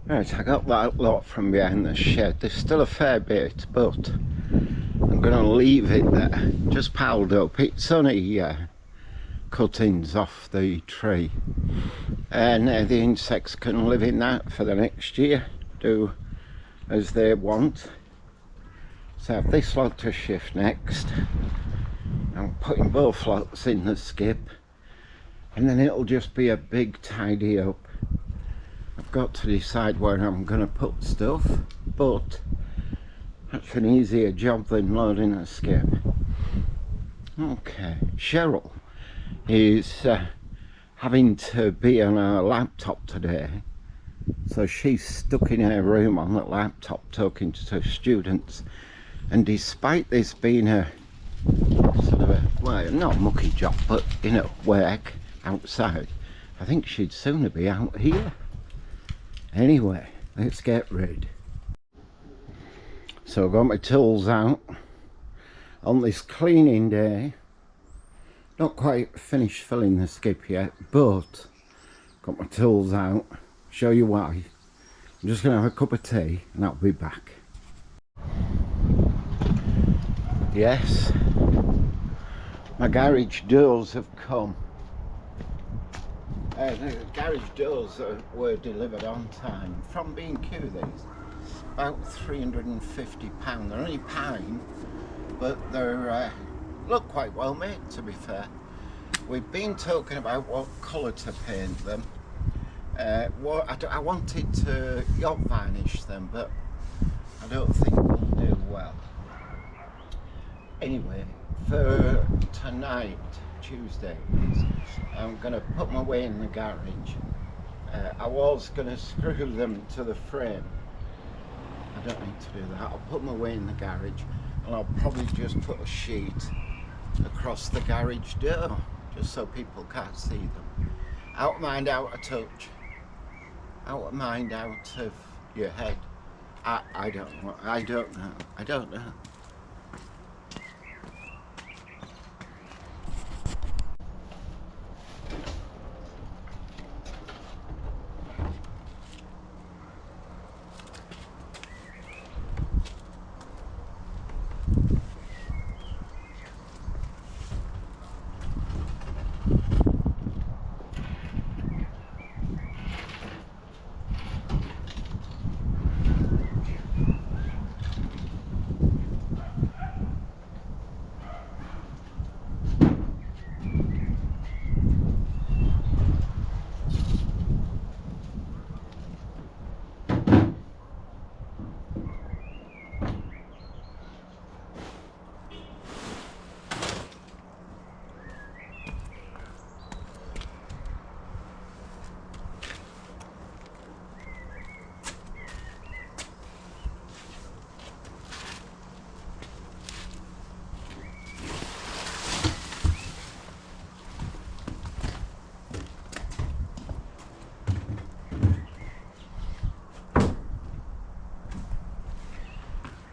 Right, I got that lot from behind the shed. There's still a fair bit, but I'm going to leave it there. Just piled up. It's only cuttings off the tree. And the insects can live in that for the next year. Do as they want. So I have this lot to shift next. I'm putting both lots in the skip, and then it'll just be a big tidy up. I've got to decide where I'm going to put stuff, but that's an easier job than loading a skip. Okay, Cheryl is having to be on her laptop today, so she's stuck in her room on the laptop talking to her students. And despite this being a sort of a, well, not mucky job, but you know, work outside, I think she'd sooner be out here. Anyway, let's get rid. So I've got my tools out on this cleaning day. Not quite finished filling the skip yet, but got my tools out. Show you why. I'm just going to have a cup of tea and I'll be back. Yes, my garage doors have come. The garage doors were delivered on time from B&Q. These about £350. They're only pine, but they're look quite well made, to be fair. We've been talking about what colour to paint them. I wanted to yacht varnish them, but I don't think we'll do well. Anyway, for tonight, Tuesday, I'm going to put my way in the garage. I was going to screw them to the frame. I don't need to do that. I'll put my way in the garage, and I'll probably just put a sheet across the garage door, just so people can't see them. Out of mind, out of touch. Out of mind, out of your head. I don't know. I don't know.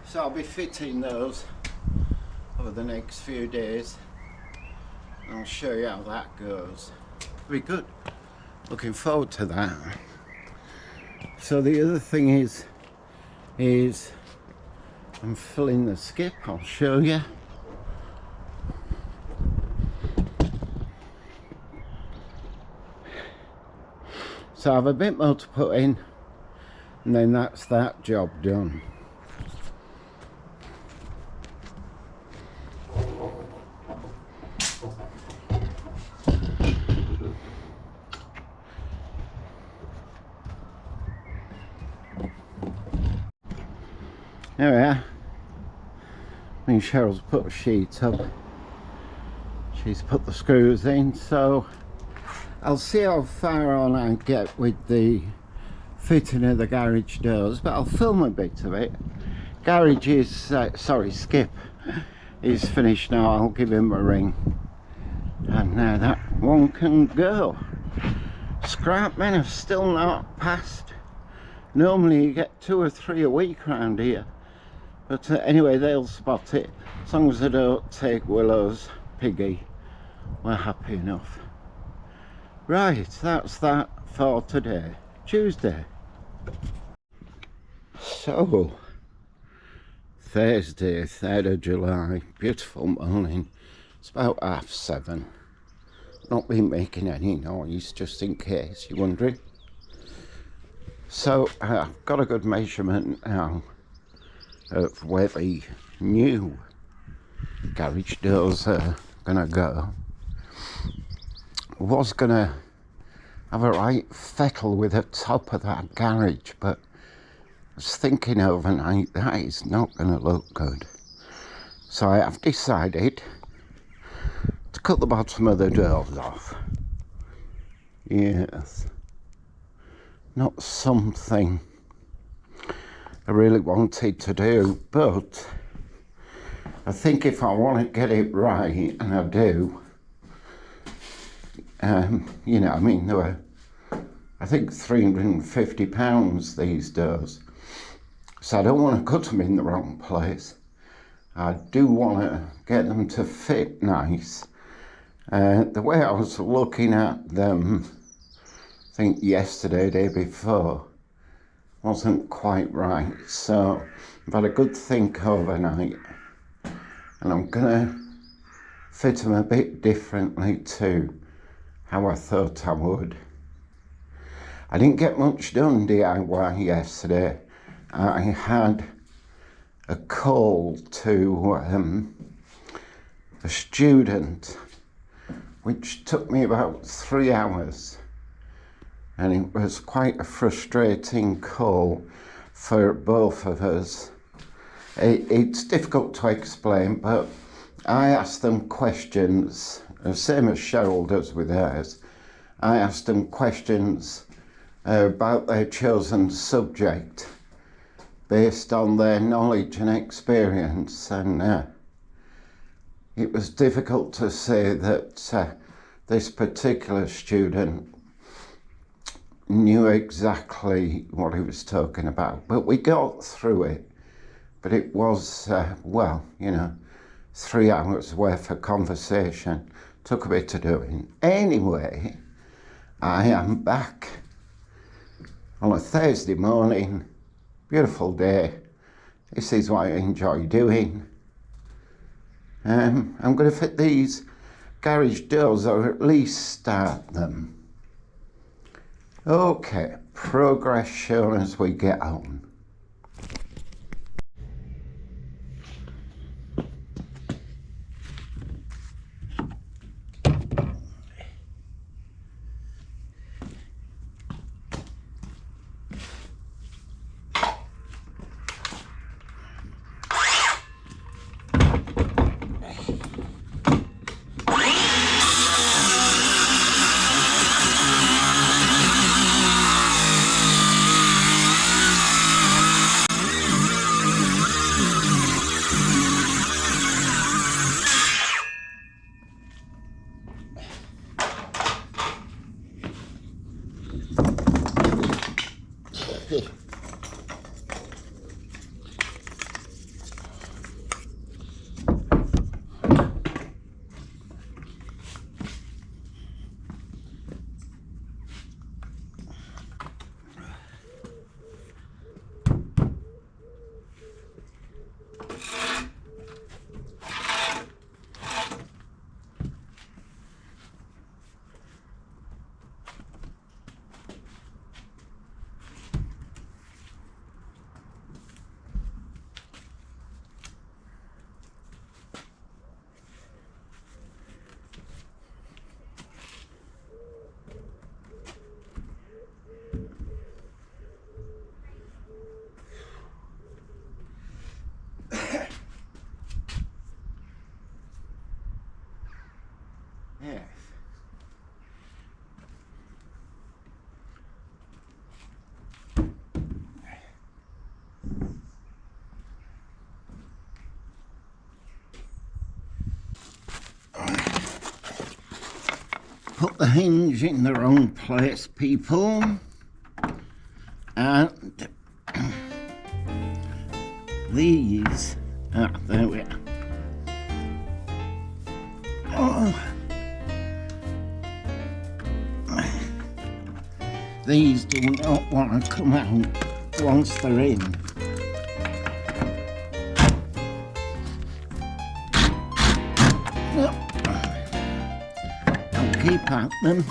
So I'll be fitting those over the next few days. I'll show you how that goes. It'll be good. Looking forward to that. So the other thing is I'm filling the skip. I'll show you. So I have a bit more to put in, and then that's that job done. There we are. I mean, Cheryl's put a sheet up. She's put the screws in, so I'll see how far on I get with the fitting of the garage doors, but I'll film a bit of it. Garage is, skip is finished now. I'll give him a ring. And now that one can go. Scrap men have still not passed. Normally you get 2 or 3 a week around here. But anyway, they'll spot it. As long as they don't take Willow's piggy, we're happy enough. Right, that's that for today, Tuesday. So, Thursday, 3rd of July, beautiful morning. It's about 7:30. Not been making any noise, just in case you're wondering. So, I've got a good measurement now of where the new garage doors are gonna go. Was gonna have a right fettle with the top of that garage, but I was thinking overnight that is not gonna look good. So I have decided to cut the bottom of the doors off. Yes, not something I really wanted to do, but I think if I want to get it right, and I do, you know, I mean, they were, I think, £350 these doors, so I don't want to cut them in the wrong place. I do want to get them to fit nice. The way I was looking at them, I think yesterday, day before, wasn't quite right, so I've had a good think overnight, and I'm gonna fit them a bit differently to how I thought I would. I didn't get much done DIY yesterday. I had a call to a student, which took me about 3 hours. And it was quite a frustrating call for both of us. It's difficult to explain, but I asked them questions, the same as Cheryl does with hers. I asked them questions about their chosen subject based on their knowledge and experience, and it was difficult to say that this particular student knew exactly what he was talking about, but we got through it. But it was, well, you know, 3 hours worth of conversation. Took a bit of doing. Anyway, I am back on a Thursday morning. Beautiful day. This is what I enjoy doing. I'm going to fit these garage doors, or at least start them. Okay, progress shown as we get on. put the hinge in the wrong place, people. And these, there we are. Oh. These do not want to come out once they're in. I'll keep at them.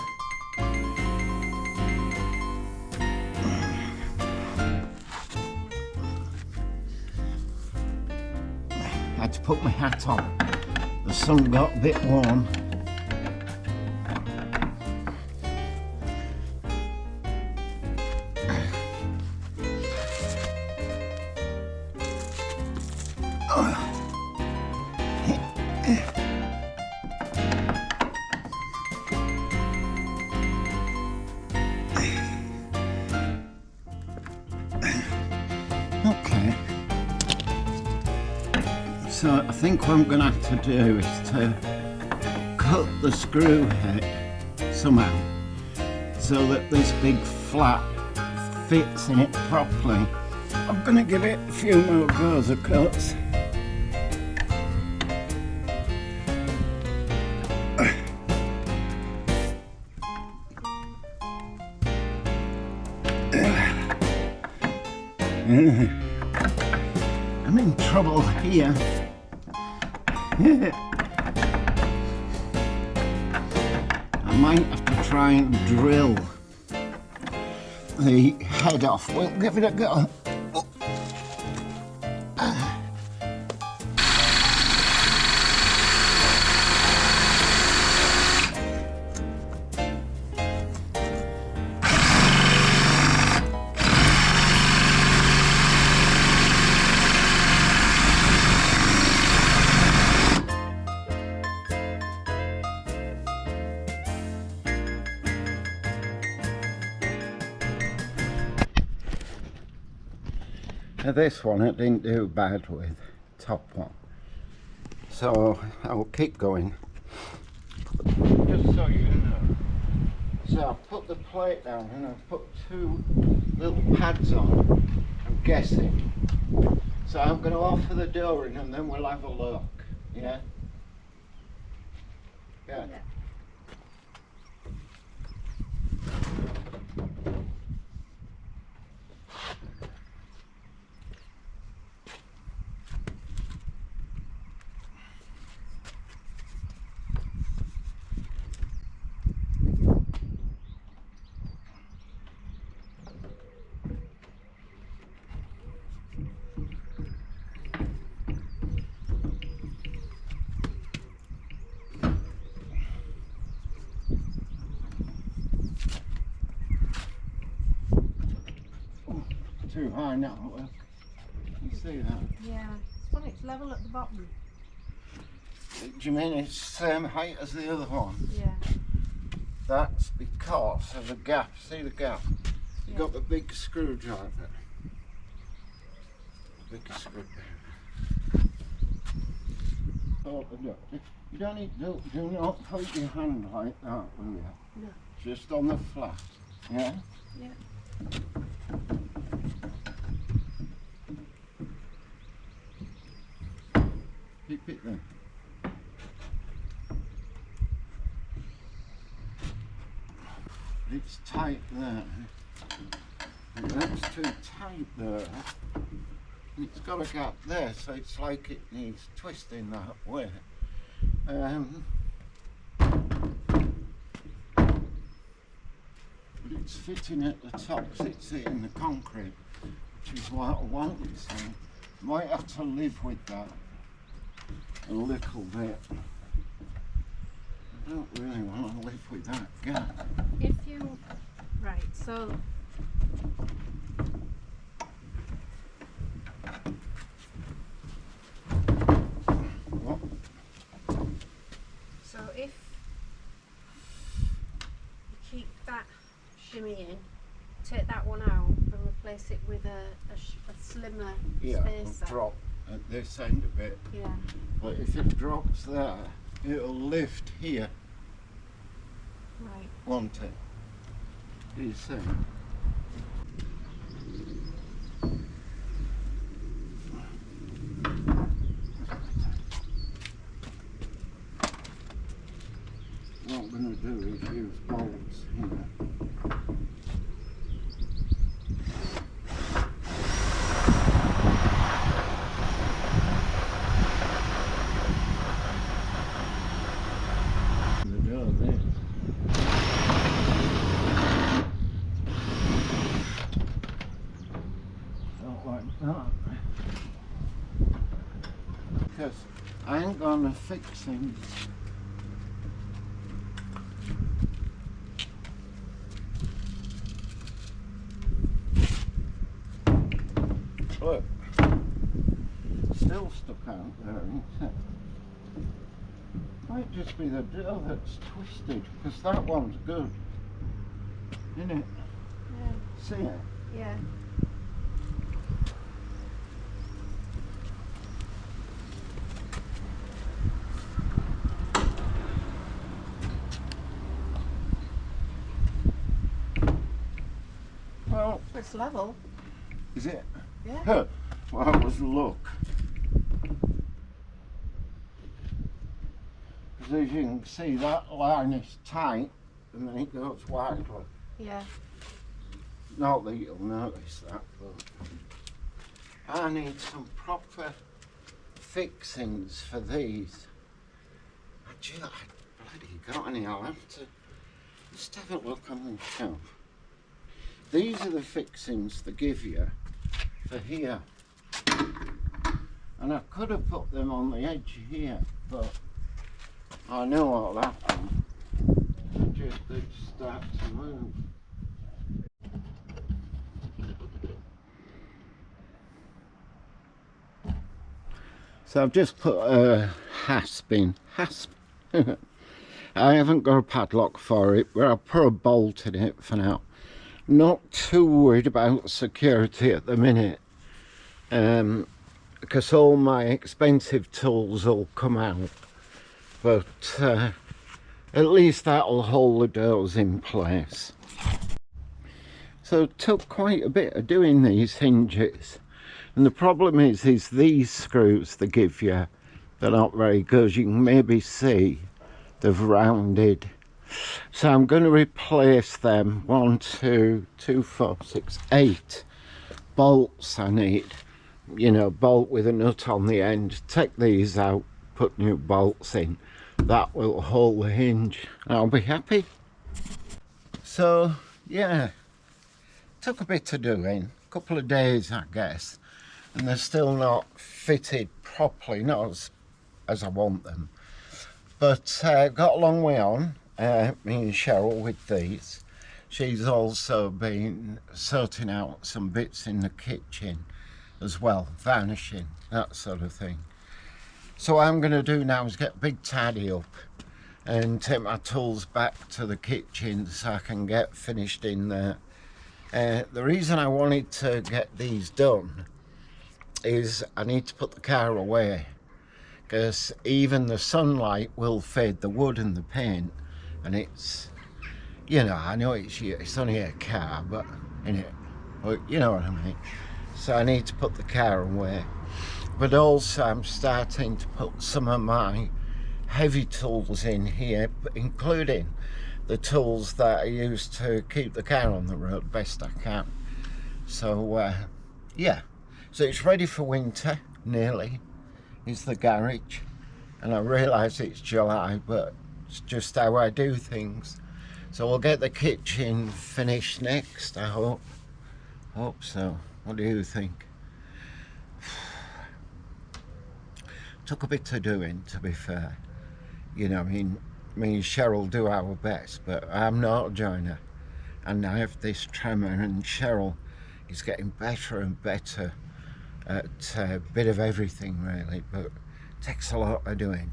I had to put my hat on. The sun got a bit warm. Okay, so I think what I'm going to have to do is to cut the screw head somehow so that this big flap fits in it properly. I'm going to give it a few more goes of cuts. I'm in trouble here. I might have to try and drill the head off. We'll give it a go. This one I didn't do bad with, top one. So I'll keep going. Just so you know. So I've put the plate down and I've put two little pads on, I'm guessing. So I'm going to offer the door in and then we'll have a look. Yeah? Yeah. Too high now, look. You see that? Yeah, it's funny, it's level at the bottom. Do you mean it's the same height as the other one? Yeah. That's because of the gap. See the gap? You Yeah. got the big screwdriver. Big screwdriver. Oh, you don't need to do not put your hand like that, will you? No. Just on the flat. Yeah? Yeah. Keep it there. It's tight there. And that's too tight there. It's got a gap there, so it's like it needs twisting that way. But it's fitting at the top, it's in the concrete, which is what I wanted, so might have to live with that a little bit. I don't really want to live with that gap. If you, right, so What? so if you keep that shimmy in, take that one out and replace it with a slimmer spacer. Drop at this end of it. Yeah. But if it drops there, it'll lift here. Right. won't it? Do you see? What I'm going to do is use bolts here. The door there. Not like that. Because I ain't gonna fix things. Look, still stuck out there, isn't it? Might just be the door that's twisted, because that one's good, isn't it? Yeah. See it? Yeah. Well, It's level. is it? Yeah. Well, it was luck. Because as you can see, that line is tight, and then it goes widely. Yeah. Not that you'll notice that, but I need some proper fixings for these. I bloody got any, I'll have to just have a look on the shelf. These are the fixings they give you for here. And I could have put them on the edge here, but I know what'll happen. Just they'd start to move. So I've just put a hasp in. Hasp. I haven't got a padlock for it, but I'll put a bolt in it for now. Not too worried about security at the minute, because all my expensive tools will come out. But at least that'll hold the doors in place. So it took quite a bit of doing these hinges. And the problem is these screws they give you, they're not very good. You can maybe see they've rounded. So I'm going to replace them. 1, 2, 2, 4, 6, 8 bolts I need. You know, bolt with a nut on the end. Take these out, put new bolts in. That will hold the hinge. I'll be happy. So, yeah, took a bit of doing. A couple of days, I guess. And they're still not fitted properly, not as I want them. But got a long way on, me and Cheryl, with these. She's also been sorting out some bits in the kitchen as well, varnishing, that sort of thing. So what I'm going to do now is get a big tidy up and take my tools back to the kitchen so I can get finished in there. The reason I wanted to get these done is I need to put the car away, because even the sunlight will fade the wood and the paint, and it's, you know, I know it's only a car, but you know what I mean. So I need to put the car away, but also I'm starting to put some of my heavy tools in here, including the tools that I use to keep the car on the road best I can. So yeah, so it's ready for winter, nearly, is the garage. And I realise it's July, but it's just how I do things. So we'll get the kitchen finished next, I hope. Hope so. What do you think? Took a bit of doing, to be fair. You know, I mean, me and Cheryl do our best, but I'm not a joiner. And I have this tremor, and Cheryl is getting better and better at a bit of everything, really, but it takes a lot of doing.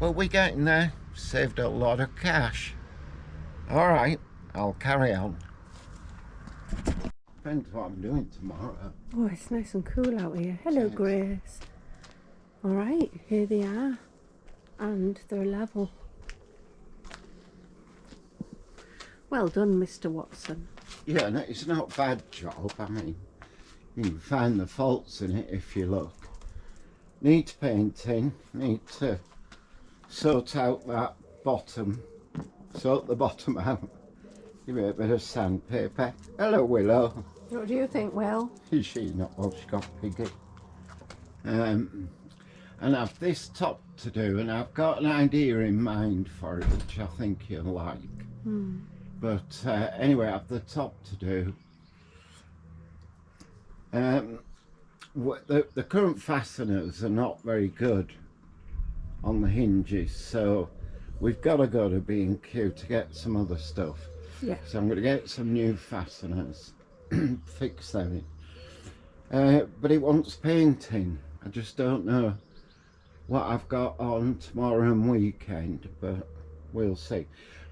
But we're getting there. Saved a lot of cash. All right, I'll carry on. Depends what I'm doing tomorrow. Oh, it's nice and cool out here. Hello, Grace. All right, here they are, and they're level. Well done, Mr. Watson. Yeah, no, it's not a bad job. I mean, you can find the faults in it if you look. Needs painting, need to sort out that bottom, sort the bottom out, give it a bit of sandpaper. Hello, Willow. What do you think, Will? Is she not? Well, she got piggy. And I've this top to do, and I've got an idea in mind for it, which I think you'll like. But anyway, I've the top to do. The current fasteners are not very good on the hinges, so we've got to go to B&Q to get some other stuff. Yeah. So I'm going to get some new fasteners, fix them in. But it wants painting. I just don't know what I've got on tomorrow and weekend, but we'll see.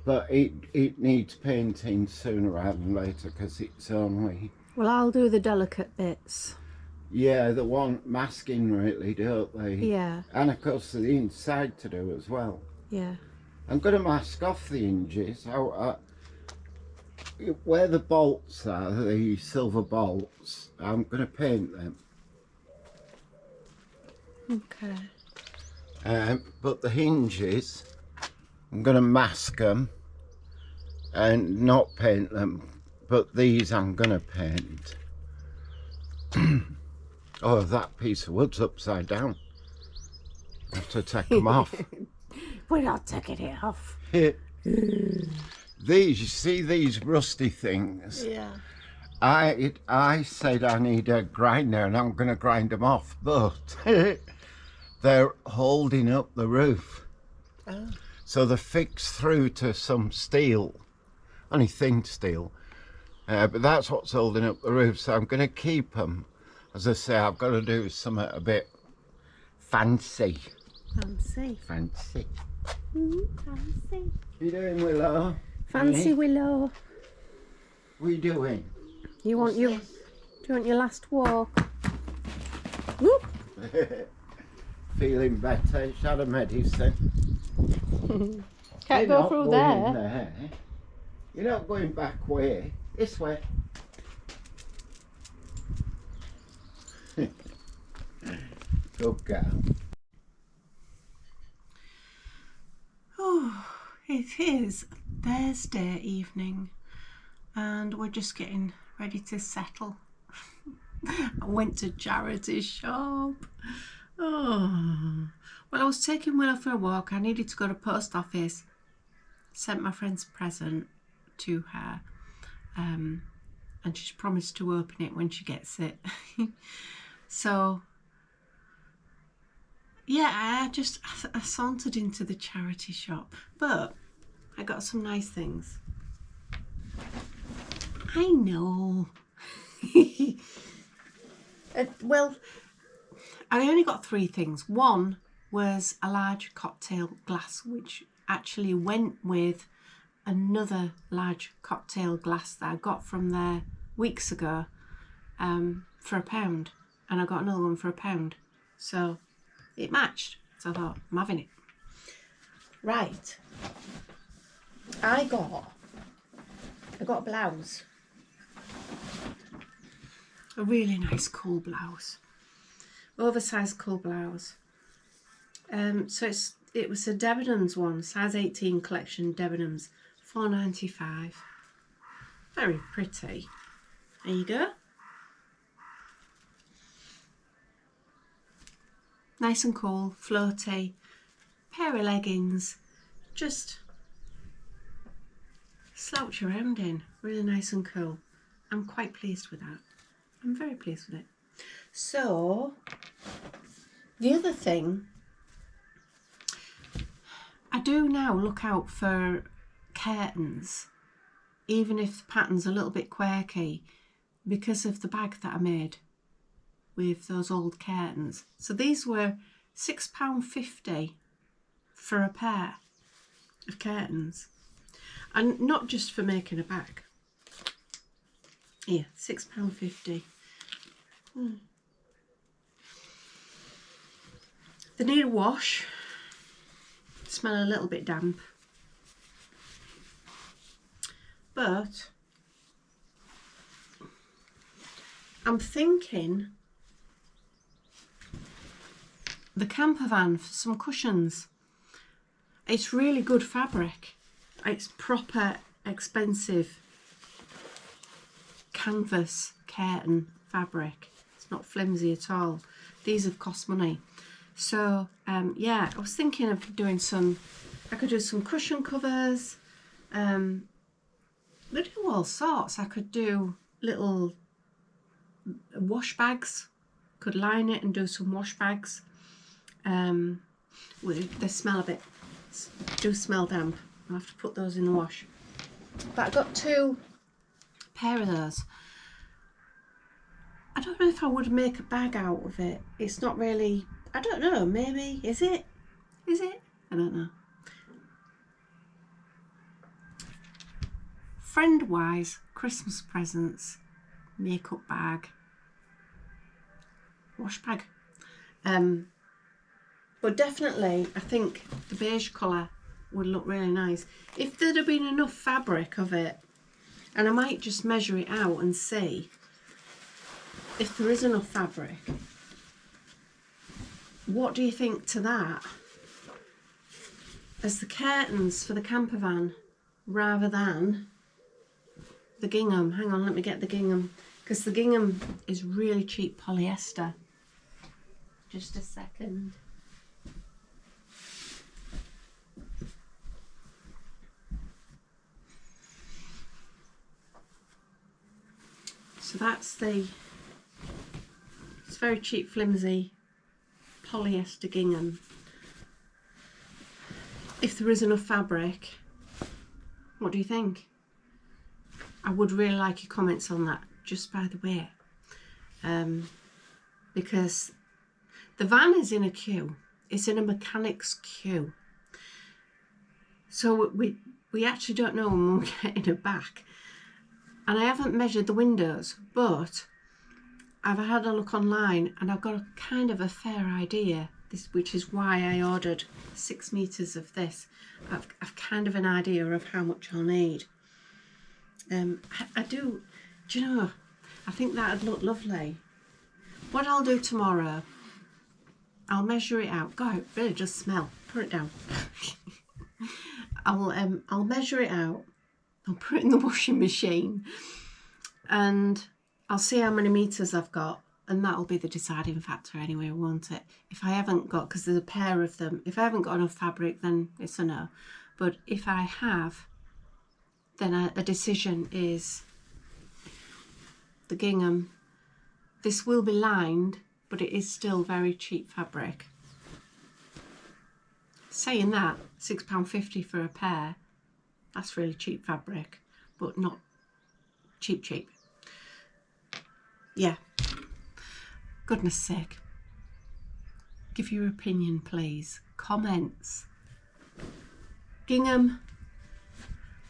But it needs painting sooner rather than later, because it's only... Well, I'll do the delicate bits. Yeah, they want masking really, don't they? Yeah. And of course the inside to do as well. Yeah. I'm going to mask off the hinges. Where the bolts are, the silver bolts, I'm going to paint them. Okay. But the hinges, I'm going to mask them and not paint them. But these I'm going to paint. Oh, that piece of wood's upside down. I have to take them off. We're not taking it off. These, you see these rusty things? Yeah. I said I need a grinder and I'm going to grind them off, but they're holding up the roof. Oh. So they're fixed through to some steel, only thin steel, but that's what's holding up the roof. So I'm going to keep them. As I say, I've got to do something a bit fancy. Fancy. Fancy. Fancy. You doing, Willow? Fancy, Yeah. Willow. What are you doing? Do you want your last walk? Whoop. Feeling better? She's had a medicine. Can't You're go not through going there. there. You're not going back way. This way. Good girl. Oh, it is Thursday evening and we're just getting ready to settle. I went to charity shop. Oh, well, I was taking Willow for a walk. I needed to go to post office. Sent my friend's present to her, and she's promised to open it when she gets it. So yeah, I sauntered into the charity shop, but I got some nice things. I know. Well, I only got 3 things. One was a large cocktail glass, which actually went with another large cocktail glass that I got from there weeks ago for £1, and I got another one for £1. So it matched. So I thought, I'm having it. Right. I got a blouse. A really nice cool blouse. Oversized cool blouse. So it was a Debenhams one, size 18 collection Debenhams, £4.95. Very pretty. There you go. Nice and cool, floaty, pair of leggings, just slouch around in, really nice and cool. I'm quite pleased with that. I'm very pleased with it. So, the other thing, I do now look out for curtains, even if the pattern's a little bit quirky, because of the bag that I made with those old curtains. So these were £6.50 for a pair of curtains, and not just for making a bag. Here, £6.50. They need a wash. Smell a little bit damp. but I'm thinking the camper van for some cushions. It's really good fabric. It's proper expensive canvas curtain fabric. It's not flimsy at all. These have cost money. So yeah, I was thinking of doing some, I could do some cushion covers. I do all sorts. I could do little wash bags, could line it and do some wash bags. They smell a bit, do smell damp. I'll have to put those in the wash. But I got 2 pair of those. I don't know if I would make a bag out of it. It's not really, I don't know, maybe, is it? Is it? I don't know. Friend-wise, Christmas presents, makeup bag, wash bag. But definitely, I think the beige colour would look really nice. If there'd have been enough fabric of it, and I might just measure it out and see if there is enough fabric. What do you think to that? As the curtains for the camper van, rather than the gingham. Hang on, let me get the gingham, because the gingham is really cheap polyester. Just a second. So that's the, it's very cheap, flimsy polyester gingham. If there is enough fabric, what do you think? I would really like your comments on that, just by the way, because the van is in a queue. It's in a mechanic's queue. So we actually don't know when we're getting it back. And I haven't measured the windows, but I've had a look online and I've got a kind of a fair idea, which is why I ordered 6 meters of this. I've kind of an idea of how much I'll need. Do you know, I think that'd look lovely. What I'll do tomorrow, I'll measure it out. God, it really does smell. Put it down. I'll measure it out. I'll put it in the washing machine and I'll see how many meters I've got, and that'll be the deciding factor anyway, won't it? If I haven't got, because there's a pair of them, if I haven't got enough fabric, then it's a no. But if I have, then a decision is the gingham. This will be lined, but it is still very cheap fabric. Saying that, £6.50 for a pair, that's really cheap fabric, but not cheap. Yeah. Goodness sake. Give your opinion, please. Comments. Gingham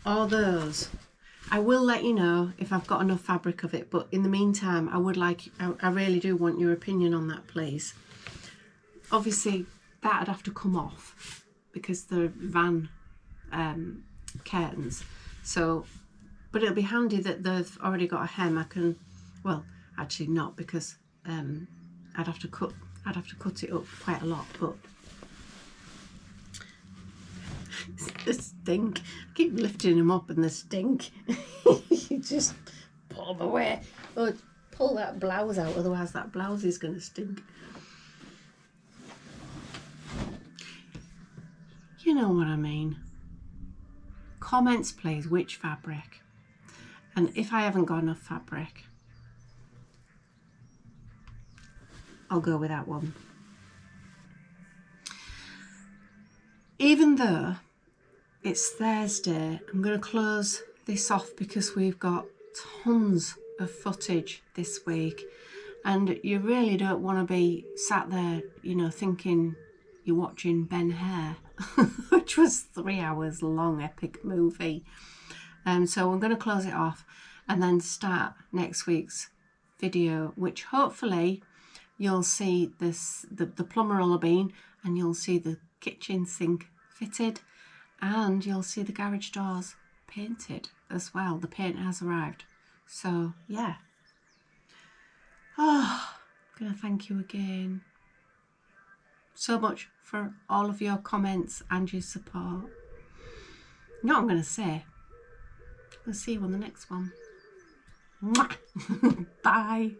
or those. I will let you know if I've got enough fabric of it, but in the meantime, I really do want your opinion on that, please. Obviously, that'd have to come off because the van curtains. So, but it'll be handy that they've already got a hem. I can, well, actually not, because I'd have to cut it up quite a lot. But the stink. I keep lifting them up and the stink. You just pull them away. Oh, pull that blouse out, otherwise that blouse is going to stink. You know what I mean. Comments, please, which fabric. And if I haven't got enough fabric, I'll go with that one. Even though it's Thursday, I'm going to close this off because we've got tons of footage this week, and you really don't want to be sat there, you know, thinking you're watching Ben-Hur, which was 3 hours long, epic movie. So I'm going to close it off and then start next week's video, which hopefully you'll see this, the plumber will have been, and you'll see the kitchen sink fitted, and you'll see the garage doors painted as well. The paint has arrived. So, yeah. Oh, I'm going to thank you again so much for all of your comments and your support. You know what I'm going to say? We'll see you on the next one. Mwah! Bye.